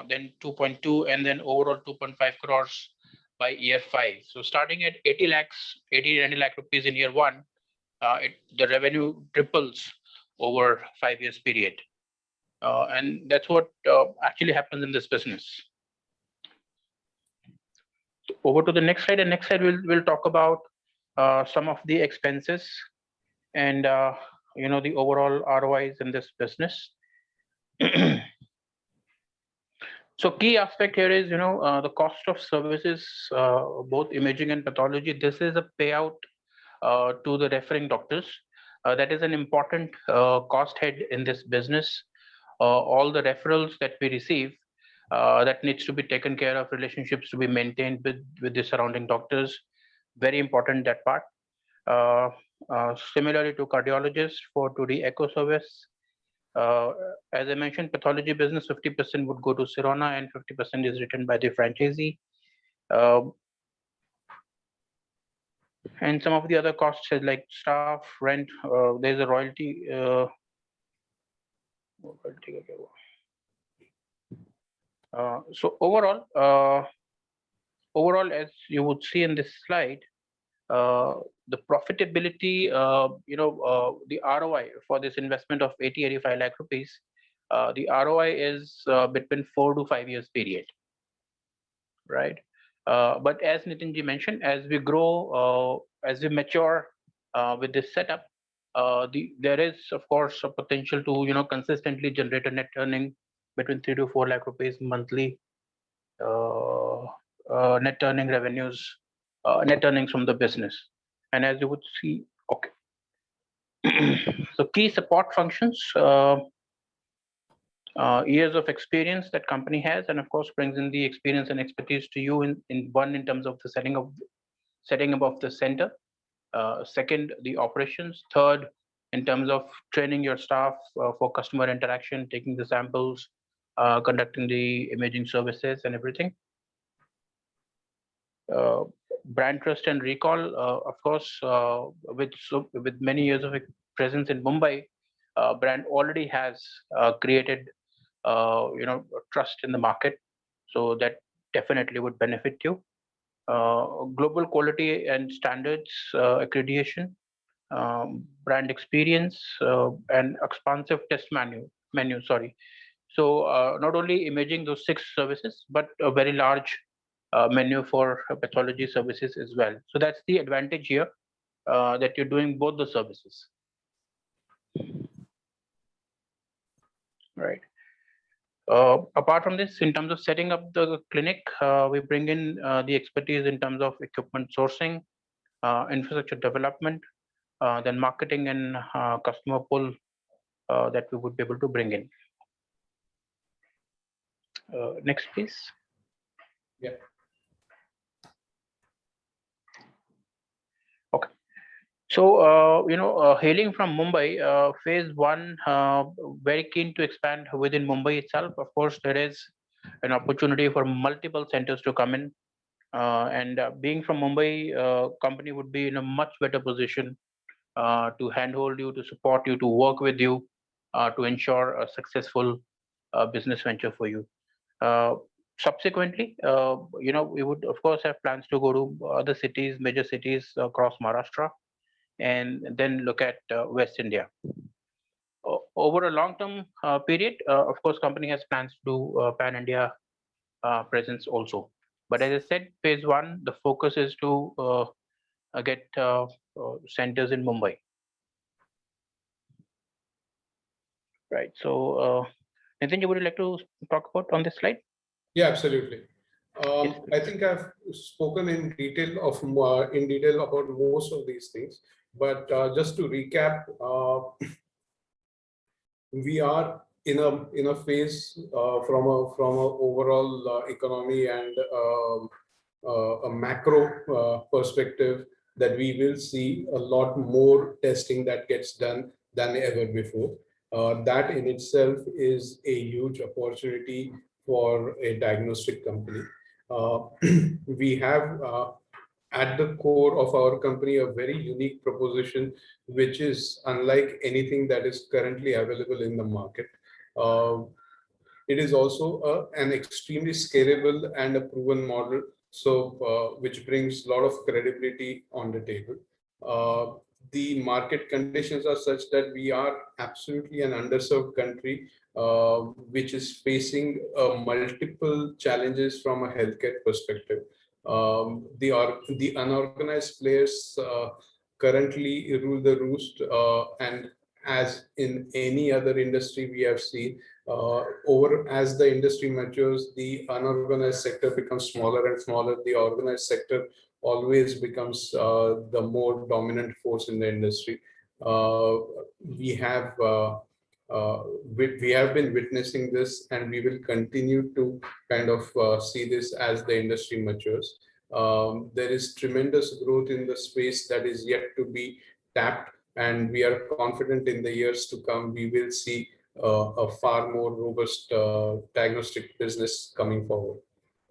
then 2.2, and then overall 2.5 crores by year 5. So starting at 80 lakhs, 90 lakh rupees in year 1, the revenue triples over 5 years period. And that's what actually happens in this business. Over to the next slide. And next slide, we'll talk about some of the expenses and the overall ROIs in this business. So key aspect here is the cost of services, both imaging and pathology. This is a payout to the referring doctors. That is an important cost head in this business. All the referrals that we receive, that needs to be taken care of, relationships to be maintained with the surrounding doctors. Very important, that part. Similarly to cardiologists for 2D echo service. As I mentioned, pathology business, 50% would go to Sirona and 50% is written by the franchisee. And some of the other costs like staff, rent, there's a royalty. So overall, as you would see in this slide, the profitability, the ROI for this investment of 85 lakh rupees, the ROI is between 4 to 5 years period, right? But as Nitinji mentioned, as we grow, as we mature with this setup, there is of course a potential to consistently generate a net earning between 3 to 4 lakh rupees monthly, net earning revenues, net earnings from the business. And as you would see, okay. So key support functions, years of experience that company has, and of course brings in the experience and expertise to you in terms of the setting up of the center. Second, the operations. Third, in terms of training your staff for customer interaction, taking the samples, conducting the imaging services and everything. Brand trust and recall, of course, with many years of presence in Mumbai, brand already has created trust in the market, so that definitely would benefit you. Global quality and standards accreditation, brand experience, and expansive test menu. Sorry. So not only imaging those 6 services, but a very large menu for pathology services as well. So that's the advantage here, that you're doing both the services. Right. Apart from this, in terms of setting up the clinic, we bring in the expertise in terms of equipment sourcing, infrastructure development, then marketing and customer pull that we would be able to bring in. Next, please. Yeah. Okay. So, hailing from Mumbai, phase 1, very keen to expand within Mumbai itself. Of course, there is an opportunity for multiple centers to come in. And being from Mumbai, company would be in a much better position to handhold you, to support you, to work with you, to ensure a successful business venture for you. Subsequently, we would of course have plans to go to other cities, major cities across Maharashtra, and then look at West India. Over a long-term period, of course, company has plans to do pan-India presence also. But as I said, phase 1, the focus is to get centers in Mumbai. Right. So, Nitin, would you like to talk about on this slide? Yeah, absolutely. I think I've spoken in detail about most of these things, but just to recap, we are in a phase from a overall economy and a macro perspective, that we will see a lot more testing that gets done than ever before. That in itself is a huge opportunity for a diagnostic company. Uh, we have at the core of our company a very unique proposition, which is unlike anything that is currently available in the market. Uh, it is also an extremely scalable and a proven model, so which brings a lot of credibility on the table. The market conditions are such that we are absolutely an underserved country, which is facing multiple challenges from a healthcare perspective. The unorganized players currently rule the roost, and as in any other industry we have seen, over as the industry matures, the unorganized sector becomes smaller and smaller. The organized sector always becomes the more dominant force in the industry. Uh, we have we have been witnessing this, and we will continue to kind of see this as the industry matures. There is tremendous growth in the space that is yet to be tapped, and we are confident in the years to come we will see a far more robust diagnostic business coming forward.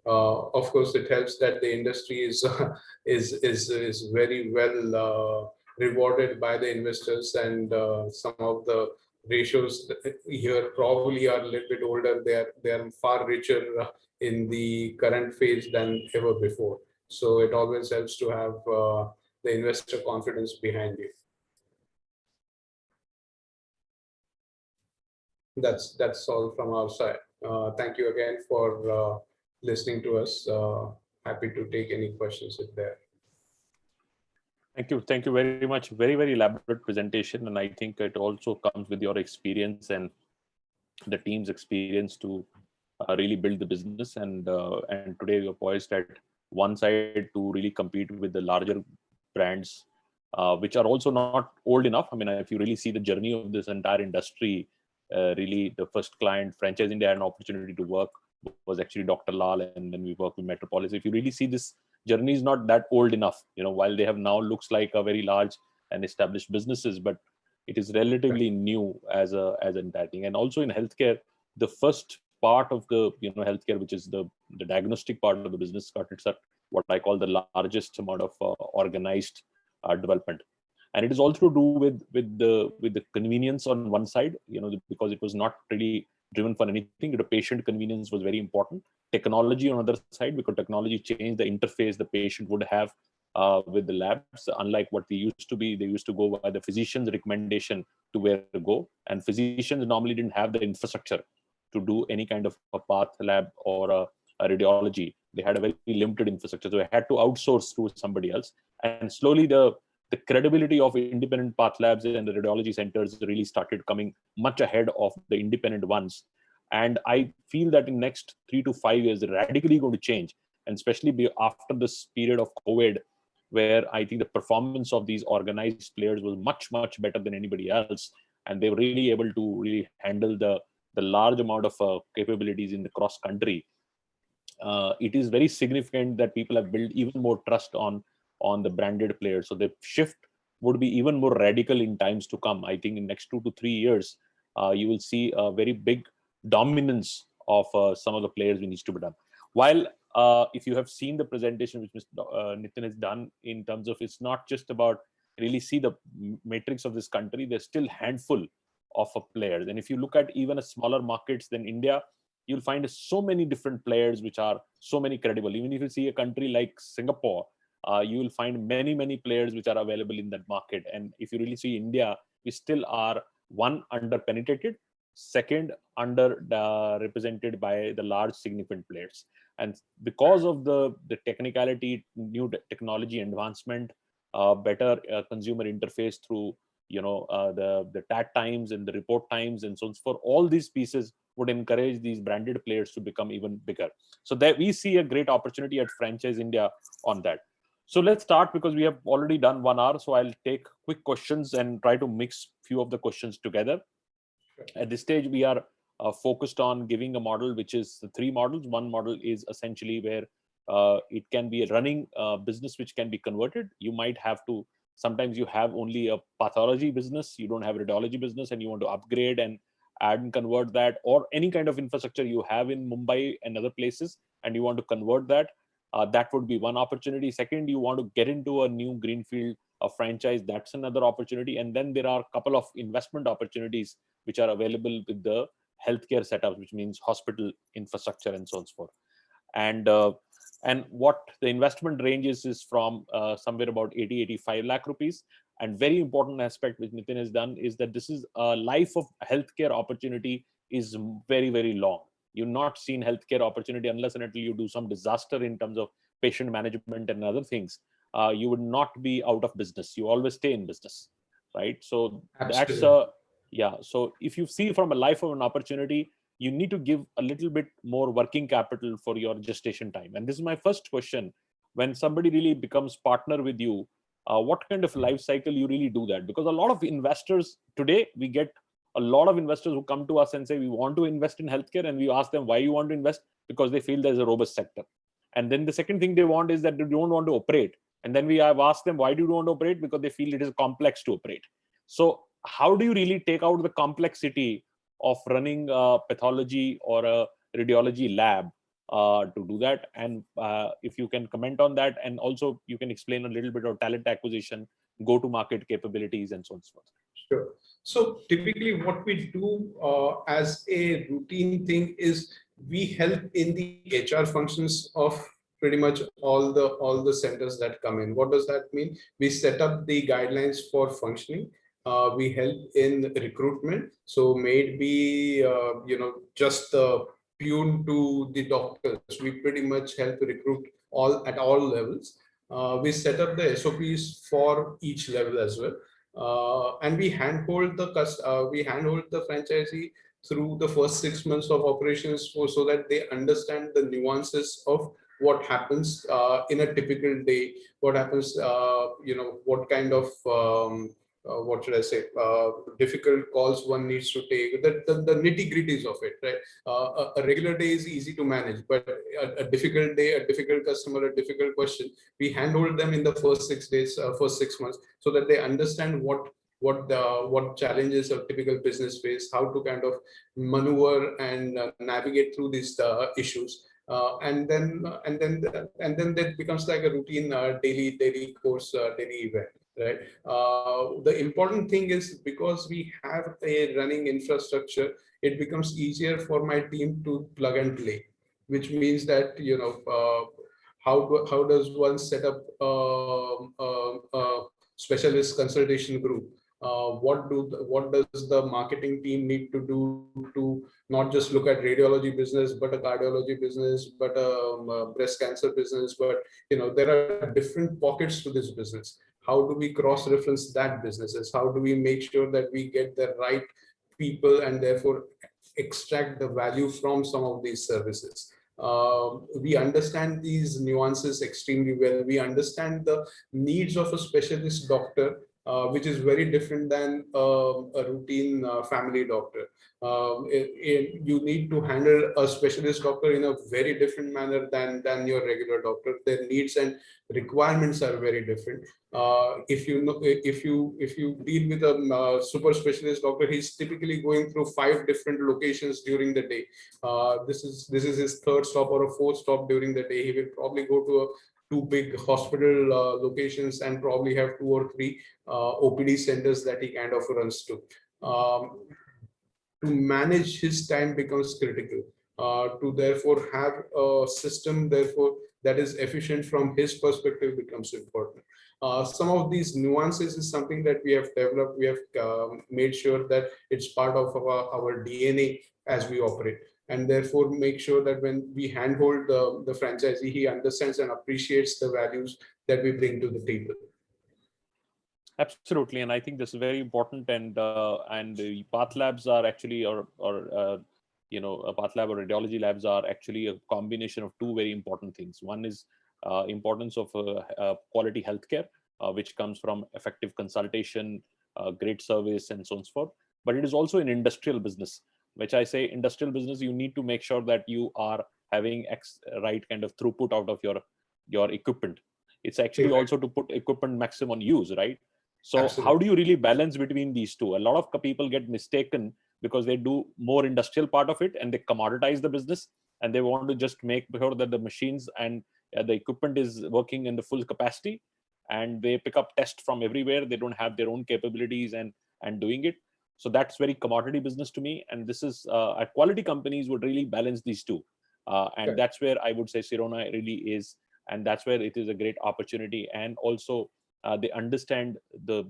Of course, it helps that the industry is is very well rewarded by the investors, and some of the ratios here probably are a little bit older. They are far richer in the current phase than ever before. So it always helps to have the investor confidence behind you. That's all from our side. Thank you again for listening to us. Happy to take any questions if there. Thank you very much. Very elaborate presentation, and I think it also comes with your experience and the team's experience to really build the business. And today you're poised at one side to really compete with the larger brands, which are also not old enough. I mean, if you really see the journey of this entire industry, really the first client Franchiseindia had an opportunity to work was actually Dr. Lal, and then we worked with Metropolis. If you really see, this journey is not that old enough, while they have now looks like a very large and established businesses, but it is relatively new as an entire thing. And also in healthcare, the first part of the healthcare, which is the diagnostic part of the business, got its what I call the largest amount of organized development. And it is also to do with the convenience on one side, because it was not really driven for anything. The patient convenience was very important. Technology on the other side, because technology changed the interface the patient would have with the labs. Unlike what they used to be, they used to go by the physician's recommendation to where to go, and physicians normally didn't have the infrastructure to do any kind of a path lab or a radiology. They had a very limited infrastructure, so they had to outsource to somebody else. And slowly the credibility of independent path labs and the radiology centers really started coming much ahead of the independent ones. And I feel that in next 3 to 5 years, they're radically going to change, and especially after this period of COVID, where I think the performance of these organized players was much better than anybody else, and they were really able to really handle the large amount of capabilities in the cross country. It is very significant that people have built even more trust on the branded players. So the shift would be even more radical in times to come. I think in next 2 to 3 years, you will see a very big dominance of some of the players which needs to be done. While if you have seen the presentation which Mr. Nitin has done, in terms of it's not just about really see the matrix of this country, there's still handful of players. And if you look at even a smaller markets than India, you'll find so many different players which are so many credible. Even if you see a country like Singapore, you will find many players which are available in that market. And if you really see India, we still are one, under penetrated, second, under represented by the large significant players. And because of the technicality, new technology advancement, better consumer interface through the TAT times and the report times and so on, for all these pieces would encourage these branded players to become even bigger. So that we see a great opportunity at Franchiseindia on that. So let's start, because we have already done 1 hour. So I'll take quick questions and try to mix few of the questions together. At this stage, we are focused on giving a model, which is the 3 models. One model is essentially where It can be a running business which can be converted. You might have to, sometimes you have only a pathology business, you don't have a radiology business, and you want to upgrade and add and convert that, or any kind of infrastructure you have in Mumbai and other places, and you want to convert that. That would be one opportunity. Second, you want to get into a new greenfield, a franchise, that's another opportunity. And then there are a couple of investment opportunities which are available with the healthcare setups, which means hospital infrastructure and so on and so forth. And what the investment ranges is from somewhere about 80-85 lakh rupees. And very important aspect which Nitin has done is that this is a life of healthcare opportunity is very, very long. You've not seen healthcare opportunity unless and until you do some disaster in terms of patient management and other things. You would not be out of business. You always stay in business, right? So that's yeah. So if you see from a life of an opportunity, you need to give a little bit more working capital for your gestation time. And this is my first question. When somebody really becomes partner with you, what kind of life cycle you really do that? Because a lot of investors today, we get a lot of investors who come to us and say, we want to invest in healthcare, and we ask them why you want to invest, because they feel there's a robust sector. And then the second thing they want is that they don't want to operate. And then we have asked them, why do you want to operate? Because they feel it is complex to operate. So how do you really take out the complexity of running a pathology or a radiology lab to do that? And if you can comment on that, and also you can explain a little bit of talent acquisition, go-to-market capabilities, and so on and so forth. Sure. So typically what we do as a routine thing is we help in the HR functions of pretty much all the centers that come in. What does that mean? We set up the guidelines for functioning. We help in recruitment. So maybe just the tune to the doctors. We pretty much help recruit at all levels. We set up the SOPs for each level as well. And we handhold the franchisee through the first 6 months of operations so that they understand the nuances of what happens in a typical day, what happens, what kind of what should I say, difficult calls one needs to take, the nitty-gritties of it, right? A regular day is easy to manage, but a difficult day, a difficult customer, a difficult question, we handhold them in the first 6 days, first 6 months, so that they understand what challenges a typical business face, how to kind of maneuver and navigate through these issues. And then that becomes like a routine daily course, daily event, right? The important thing is, because we have a running infrastructure, it becomes easier for my team to plug and play, which means that how does one set up a specialist consultation group? What does the marketing team need to do to not just look at radiology business, but a cardiology business, but a breast cancer business? But there are different pockets to this business. How do we cross-reference that businesses? How do we make sure that we get the right people and therefore extract the value from some of these services? We understand these nuances extremely well. We understand the needs of a specialist doctor, which is very different than a routine family doctor. You need to handle a specialist doctor in a very different manner than your regular doctor. Their needs and requirements are very different. If you deal with a super specialist doctor, he's typically going through 5 different locations during the day. This is his 3rd stop or a 4th stop during the day. He will probably go to 2 big hospital locations and probably have 2 or 3 OPD centers that he kind of runs to. To manage his time becomes critical. To therefore have a system, therefore, that is efficient from his perspective becomes important. Some of these nuances is something that we have developed. We have made sure that it's part of our DNA as we operate, and therefore make sure that when we handhold the franchisee, he understands and appreciates the values that we bring to the table. Absolutely, and I think this is very important. And the path labs are actually, a path lab or radiology labs are actually a combination of 2 very important things. One is importance of quality healthcare, which comes from effective consultation, great service, and so on and so forth. But it is also an industrial business, which I say industrial business, you need to make sure that you are having right kind of throughput out of your equipment. It's actually also to put equipment maximum use, right? So Absolutely. how do you really balance between these two? A lot of people get mistaken because they do more industrial part of it and they commoditize the business, and they want to just make sure that the machines and the equipment is working in the full capacity, and they pick up tests from everywhere. They don't have their own capabilities and doing it. So that's very commodity business to me. And this is quality companies would really balance these two. And that's where I would say Sirona really is. And that's where it is a great opportunity. And also they understand the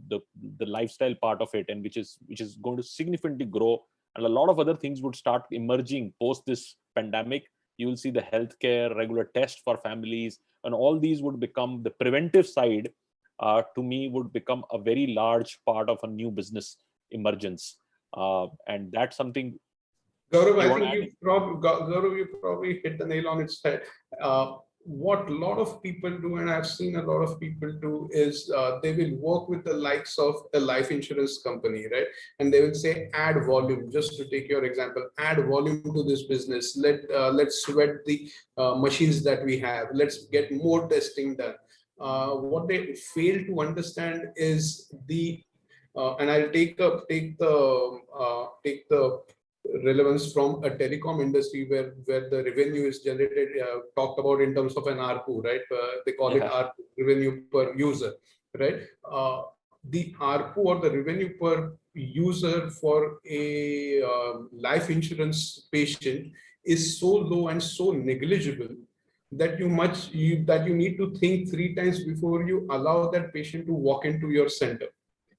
lifestyle part of it, and which is going to significantly grow. And a lot of other things would start emerging post this pandemic. You will see the healthcare, regular tests for families, and all these would become the preventive side. To me, would become a very large part of a new business emergence, and that's something. Gaurav, I think you probably hit the nail on its head. What a lot of people do, and I've seen a lot of people do, is they will work with the likes of a life insurance company, right? And they will say, add volume. Just to take your example, add volume to this business. Let's sweat the machines that we have. Let's get more testing done. What they fail to understand is and I'll take the relevance from a telecom industry where the revenue is generated, talked about in terms of an ARPU, right? They call it ARPU, revenue per user, right? The ARPU or the revenue per user for a life insurance patient is so low and so negligible that you need to think 3 times before you allow that patient to walk into your center,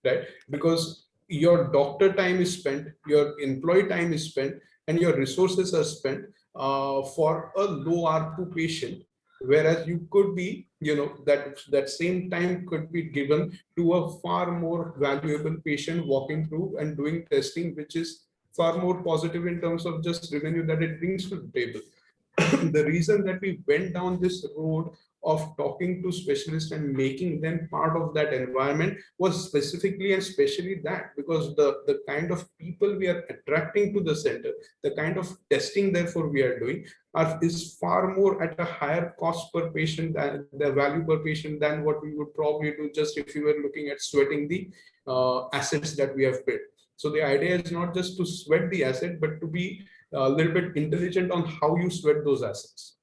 right? Because your doctor time is spent, your employee time is spent, and your resources are spent for a low ARPU patient, whereas you could be, that same time could be given to a far more valuable patient walking through and doing testing, which is far more positive in terms of just revenue that it brings to the table. The reason that we went down this road of talking to specialists and making them part of that environment was specifically and specially that, because the kind of people we are attracting to the center, the kind of testing therefore we are doing is far more at a higher cost per patient, than the value per patient, than what we would probably do just if we were looking at sweating the assets that we have built. So the idea is not just to sweat the asset, but to be a little bit intelligent on how you sweat those assets.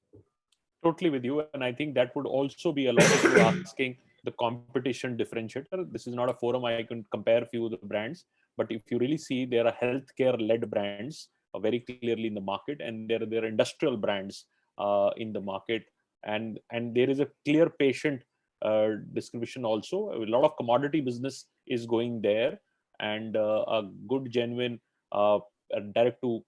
Totally with you. And I think that would also be a lot of you asking the competition differentiator. This is not a forum I can compare a few of the brands, but if you really see, there are healthcare-led brands very clearly in the market, and there are industrial brands in the market, and there is a clear patient distribution also. A lot of commodity business is going there, and a good genuine direct to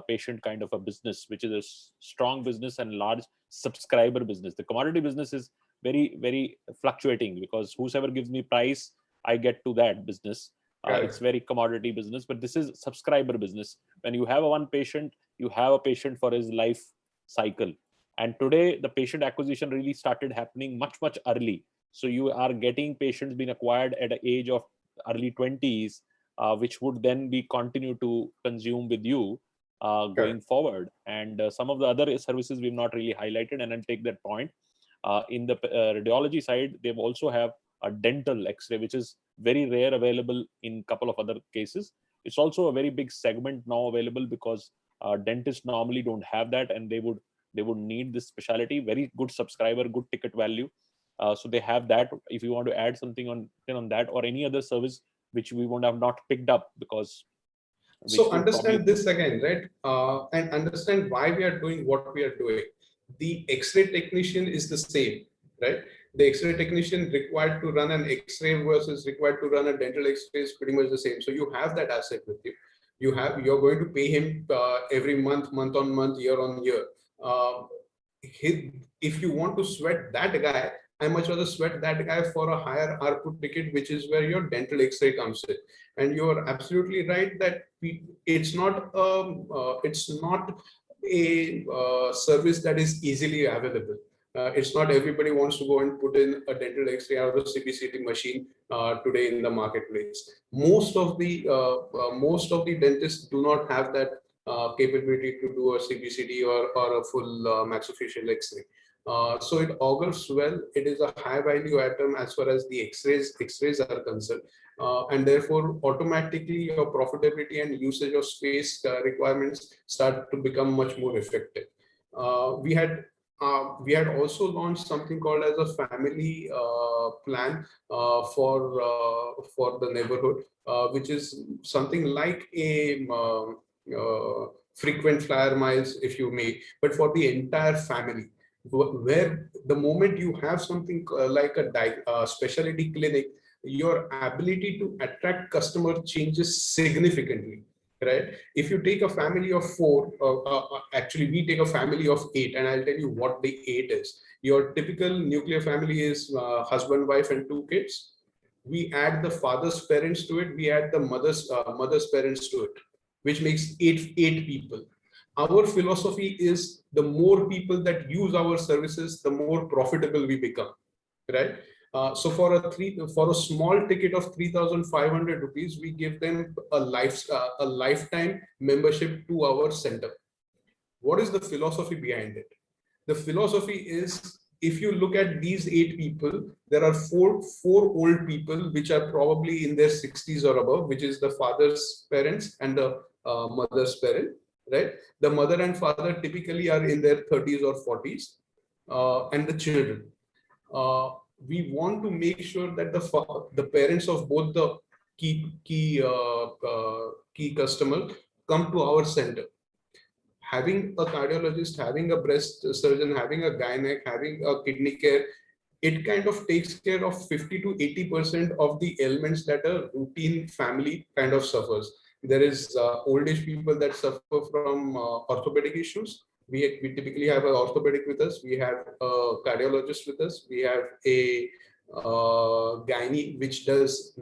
patient kind of a business, which is a strong business and large subscriber business. The commodity business is very, very fluctuating, because whosoever gives me price, I get to that business. It's very commodity business, but this is subscriber business. When you have one patient, you have a patient for his life cycle. And today the patient acquisition really started happening much, much early. So you are getting patients being acquired at an age of early 20s, which would then be continue to consume with you going forward. And some of the other services we've not really highlighted, and I'll take that point. In the radiology side, they also have a dental X-ray, which is very rare, available in a couple of other cases. It's also a very big segment now available, because dentists normally don't have that, and they would need this specialty. Very good subscriber, good ticket value. So they have that. If you want to add something on that, or any other service which we would have not picked up, because so understand this again, right? And understand why we are doing what we are doing. The X-ray technician is the same, right? The X-ray technician required to run an X-ray versus required to run a dental X-ray is pretty much the same. So you have that asset with you. You're going to pay him every month on month, year on year. If you want to sweat that guy, I much rather sweat that guy for a higher ARPU ticket, which is where your dental X-ray comes in. And you're absolutely right that it's not a service that is easily available. It's not everybody wants to go and put in a dental X-ray or a CBCT machine today in the marketplace. Most of the dentists do not have that capability to do a CBCT or a full maxillofacial X-ray. So it augurs well. It is a high value item as far as the X-rays are concerned. And therefore, automatically your profitability and usage of space requirements start to become much more effective. We had also launched something called as a family plan for the neighborhood, which is something like a frequent flyer miles, if you may, but for the entire family, where the moment you have something like a specialty clinic, your ability to attract customer changes significantly, right? If you take a family of 4, actually we take a family of 8, and I'll tell you what the 8 is. Your typical nuclear family is husband, wife, and 2 kids. We add the father's parents to it. We add the mother's parents to it, which makes eight people. Our philosophy is the more people that use our services, the more profitable we become, right? So for a small ticket of 3,500 rupees, we give them a lifetime membership to our center. What is the philosophy behind it? The philosophy is, if you look at these 8 people, there are four old people which are probably in their 60s or above, which is the father's parents and the mother's parent, right? The mother and father typically are in their 30s or 40s, and the children. We want to make sure that the parents of both the key customers come to our center. Having a cardiologist, having a breast surgeon, having a gynec, having a kidney care, it kind of takes care of 50 to 80% of the ailments that a routine family kind of suffers. There is old age people that suffer from orthopedic issues. We typically have an orthopedic with us. We have a cardiologist with us. We have a gynae, which does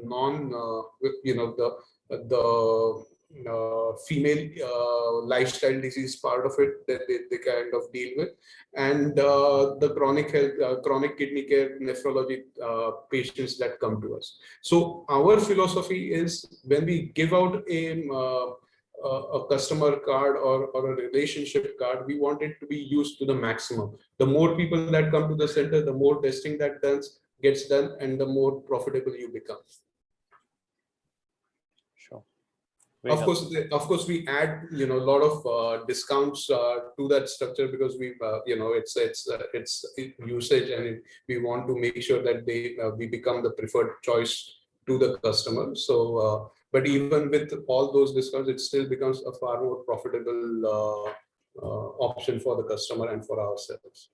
female lifestyle disease part of it that they kind of deal with, and the chronic kidney care nephrology patients that come to us. So our philosophy is, when we give out a customer card or a relationship card, we want it to be used to the maximum. The more people that come to the center, the more testing that gets done, and the more profitable you become. Sure. Of course, we add a lot of discounts to that structure, because we it's usage, and we want to make sure that we become the preferred choice to the customer. So, but even with all those discounts, it still becomes a far more profitable option for the customer and for ourselves.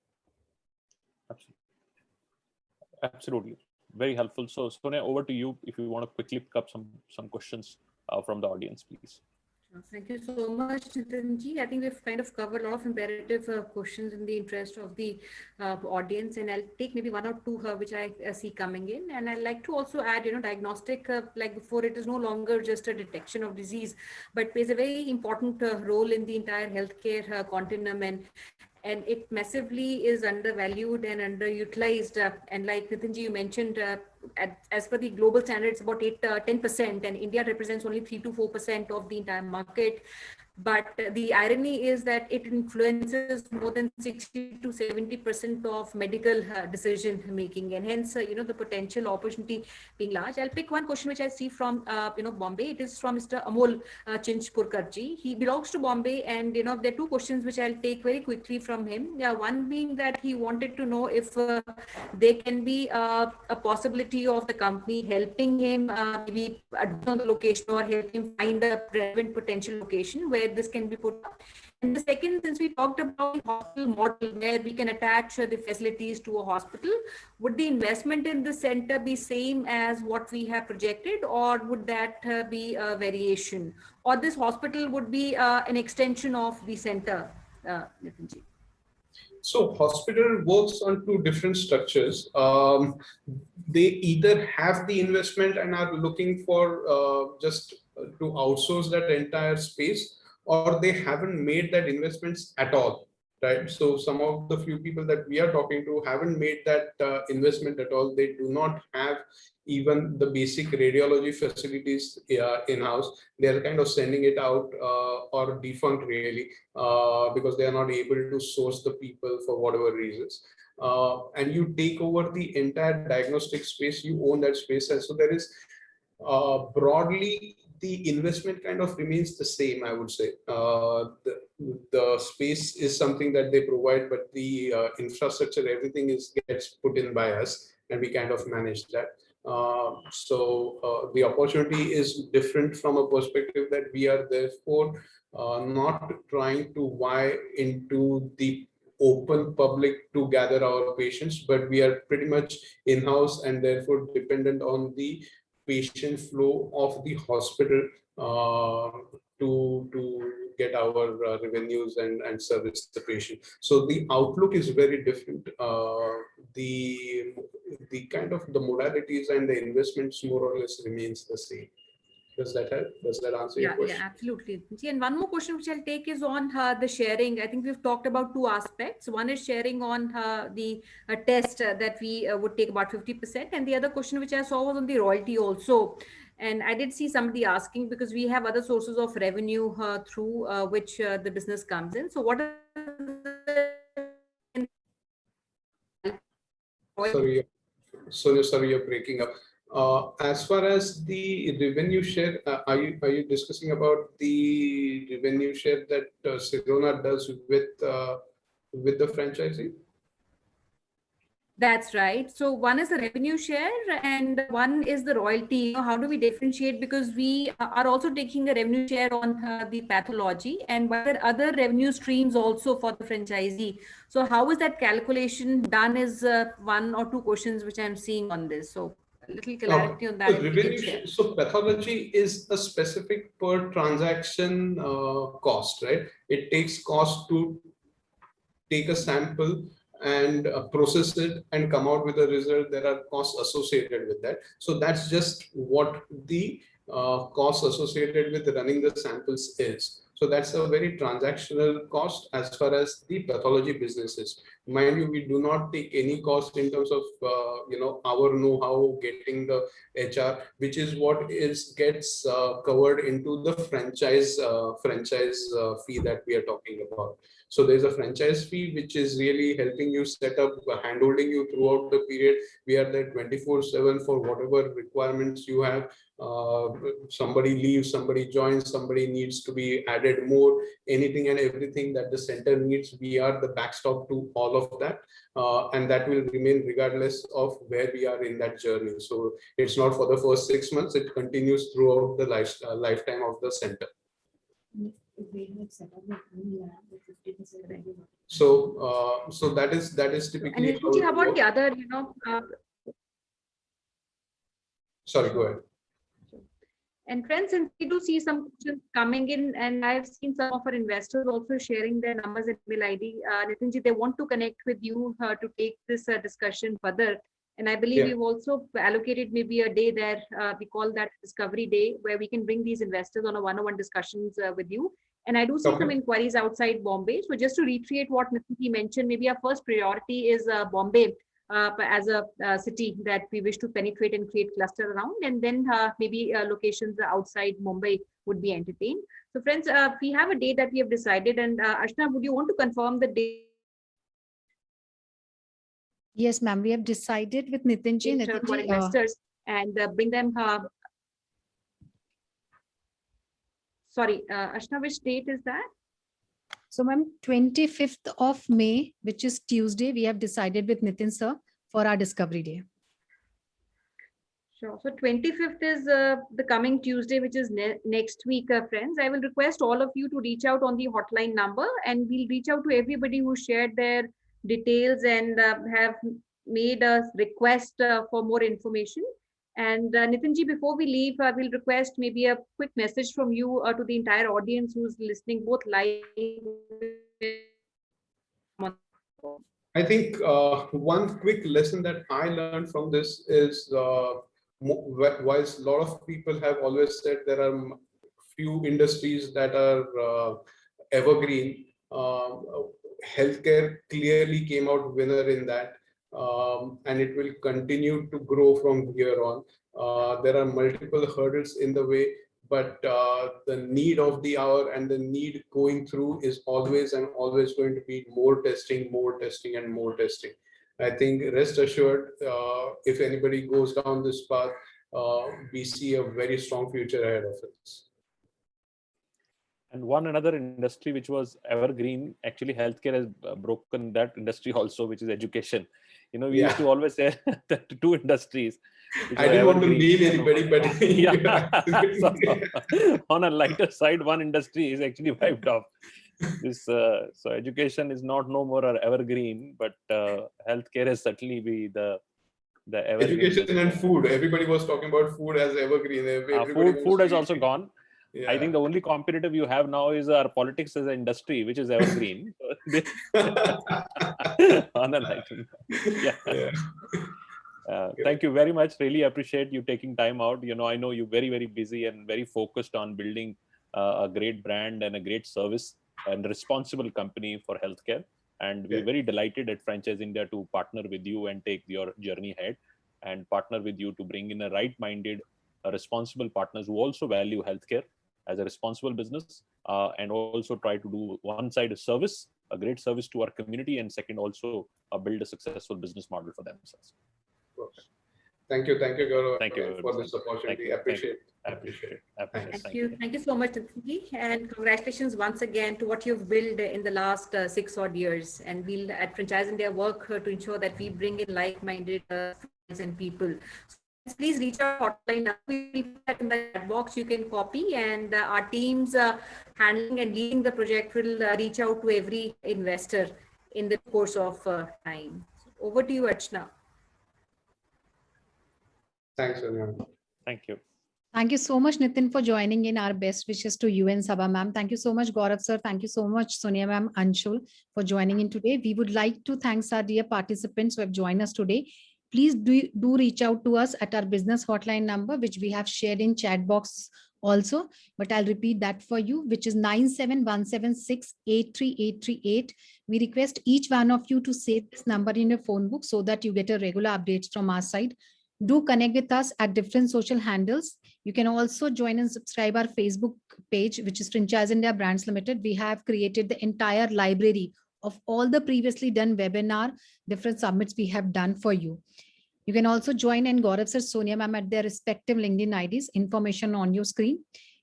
Absolutely. Very helpful. So Sonia, over to you if you want to quickly pick up some questions from the audience, please. Thank you so much, Nitinji. I think we've kind of covered a lot of imperative questions in the interest of the audience, and I'll take maybe 1 or 2 which I see coming in. And I'd like to also add, diagnostic, like before, it is no longer just a detection of disease, but plays a very important role in the entire healthcare continuum, and it massively is undervalued and underutilized. And like Nitinji, you mentioned, as per the global standards, about 10%, and India represents only 3 to 4% of the entire market. But the irony is that it influences more than 60 to 70% of medical decision making, and hence, the potential opportunity being large. I'll pick one question which I see from, Bombay. It is from Mr. Amol Chinchpurkarji. He belongs to Bombay, and there are 2 questions which I'll take very quickly from him. One being that he wanted to know if there can be a possibility of the company helping him maybe on the location, or help him find a relevant potential location where this can be put up. And the second, since we talked about the hospital model where we can attach the facilities to a hospital, would the investment in the center be same as what we have projected, or would that be a variation, or this hospital would be an extension of the center, Nitinji? So hospital works on 2 different structures. They either have the investment and are looking for just to outsource that entire space, or they haven't made that investments at all. right? So some of the few people that we are talking to haven't made that investment at all. They do not have even the basic radiology facilities in-house. They are kind of sending it out or defunct really because they are not able to source the people for whatever reasons. And you take over the entire diagnostic space, you own that space. And so there is broadly, the investment kind of remains the same, I would say. The space is something that they provide, but the infrastructure, everything gets put in by us, and we kind of manage that. So the opportunity is different from a perspective that we are therefore not trying to vie into the open public to gather our patients, but we are pretty much in-house and therefore dependent on the patient flow of the hospital to get our revenues and service the patient. So the outlook is very different. The kind of the modalities and the investments more or less remains the same. Does that help? Does that answer your question? Yeah, absolutely. See, and one more question which I'll take is on the sharing. I think we've talked about two aspects. One is sharing on the test that we would take about 50%. And the other question which I saw was on the royalty also. And I did see somebody asking, because we have other sources of revenue through which the business comes in. So what are Sorry, you're breaking up. As far as the revenue share, are you discussing about the revenue share that Sirona does with the franchisee? That's right. So one is the revenue share and one is the royalty. How do we differentiate? Because we are also taking a revenue share on the pathology, and what are other revenue streams also for the franchisee. So how is that calculation done is one or two questions which I'm seeing on this. So a little clarity on that. So revenue, so pathology is a specific per transaction cost, right? It takes cost to take a sample and process it and come out with a result. There are costs associated with that. So that's just what the cost associated with running the samples is. So that's a very transactional cost as far as the pathology business is. Mind you, we do not take any cost in terms of our know-how, getting the HR, which is what gets covered into the franchise fee that we are talking about. So there's a franchise fee which is really helping you set up, handholding you throughout the period. We are there 24/7 for whatever requirements you have. Somebody leaves, somebody joins, somebody needs to be added more, anything and everything that the center needs. We are the backstop to all of that. And that will remain regardless of where we are in that journey. So it's not for the first 6 months, it continues throughout the lifetime of the center. So that is typically. And how about the other, Sorry, go ahead. And friends, since we do see some questions coming in, and I've seen some of our investors also sharing their numbers and email ID. Nitinji, they want to connect with you to take this discussion further. And I believe we've also allocated maybe a day there. We call that Discovery Day, where we can bring these investors on a one-on-one discussions with you. And I do see some inquiries outside Bombay. So just to reiterate what Nitinji mentioned, maybe our first priority is Bombay as a city that we wish to penetrate and create cluster around, and then maybe locations outside Mumbai would be entertained. So friends, we have a day that we have decided, and Ashna, would you want to confirm the day? Yes, ma'am. We have decided with Nitinji. For investors and bring them. Sorry, Ashna, which date is that? So, ma'am, 25th of May, which is Tuesday, we have decided with Nitin sir for our Discovery Day. Sure. So 25th is the coming Tuesday, which is next week, friends. I will request all of you to reach out on the hotline number, and we'll reach out to everybody who shared their details and have made a request for more information. And Nitinji, before we leave, we'll request maybe a quick message from you to the entire audience who's listening both live. I think one quick lesson that I learned from this is, whilst a lot of people have always said there are few industries that are evergreen, healthcare clearly came out winner in that, and it will continue to grow from here on. There are multiple hurdles in the way, but the need of the hour and the need going through is always and always going to be more testing, and more testing. I think rest assured, if anybody goes down this path, we see a very strong future ahead of us. And one another industry which was evergreen, actually healthcare has broken that industry also, which is education. You know, we used to always say that two industries. I didn't want to name anybody, but so, on a lighter side, one industry is actually wiped off. This so education is not no more evergreen, but healthcare has certainly be the evergreen. Education and food. Everybody was talking about food as evergreen. Food has also gone. Yeah. I think the only competitive you have now is our politics as an industry, which is evergreen. On a lighter. Thank you very much. Really appreciate you taking time out. You know, I know you're very, very busy and very focused on building a great brand and a great service and responsible company for healthcare. And we're very delighted at Franchiseindia to partner with you and take your journey ahead and partner with you to bring in a right-minded, responsible partners who also value healthcare as a responsible business, and also try to do one side a service, a great service to our community, and second also build a successful business model for themselves. Perfect. Thank you, Gaurav. Thank you for this opportunity. Appreciate it. Thank you so much, Nitinji, and congratulations once again to what you've built in the last 6 odd years. And we'll at Franchiseindia work to ensure that we bring in like-minded friends and people. So please reach our hotline. We'll put that in the chat box. You can copy, and our teams handling and leading the project will reach out to every investor in the course of time. So over to you, Archana. Thanks, everyone. Thank you. Thank you so much, Nitin, for joining in. Our best wishes to you and Sabha ma'am. Thank you so much, Gaurav sir. Thank you so much, Sonia ma'am, Anshul, for joining in today. We would like to thank our dear participants who have joined us today. Please do reach out to us at our business hotline number, which we have shared in chat box also, but I'll repeat that for you, which is 9717683838. We request each one of you to save this number in your phone book so that you get a regular updates from our side. Do connect with us at different social handles. You can also join and subscribe our Facebook page, which is Franchiseindia Brands Limited. We have created the entire library of all the previously done webinar, different summits we have done for you. You can also join and Gaurav sir, Sonia ma'am at their respective LinkedIn IDs, information on your screen.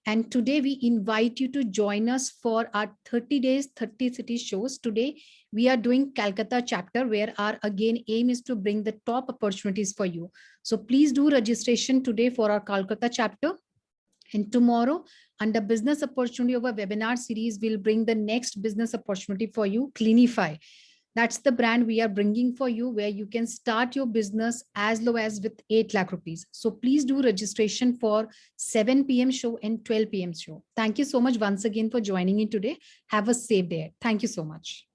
And today we invite you to join us for our 30 days, 30 cities shows. Today we are doing Calcutta chapter, where our again aim is to bring the top opportunities for you. So please do registration today for our Calcutta chapter. And tomorrow, under business opportunity of a webinar series, we'll bring the next business opportunity for you, Cleanify. That's the brand we are bringing for you, where you can start your business as low as with 8 lakh rupees. So please do registration for 7 p.m. show and 12 p.m. show. Thank you so much once again for joining in today. Have a safe day. Thank you so much.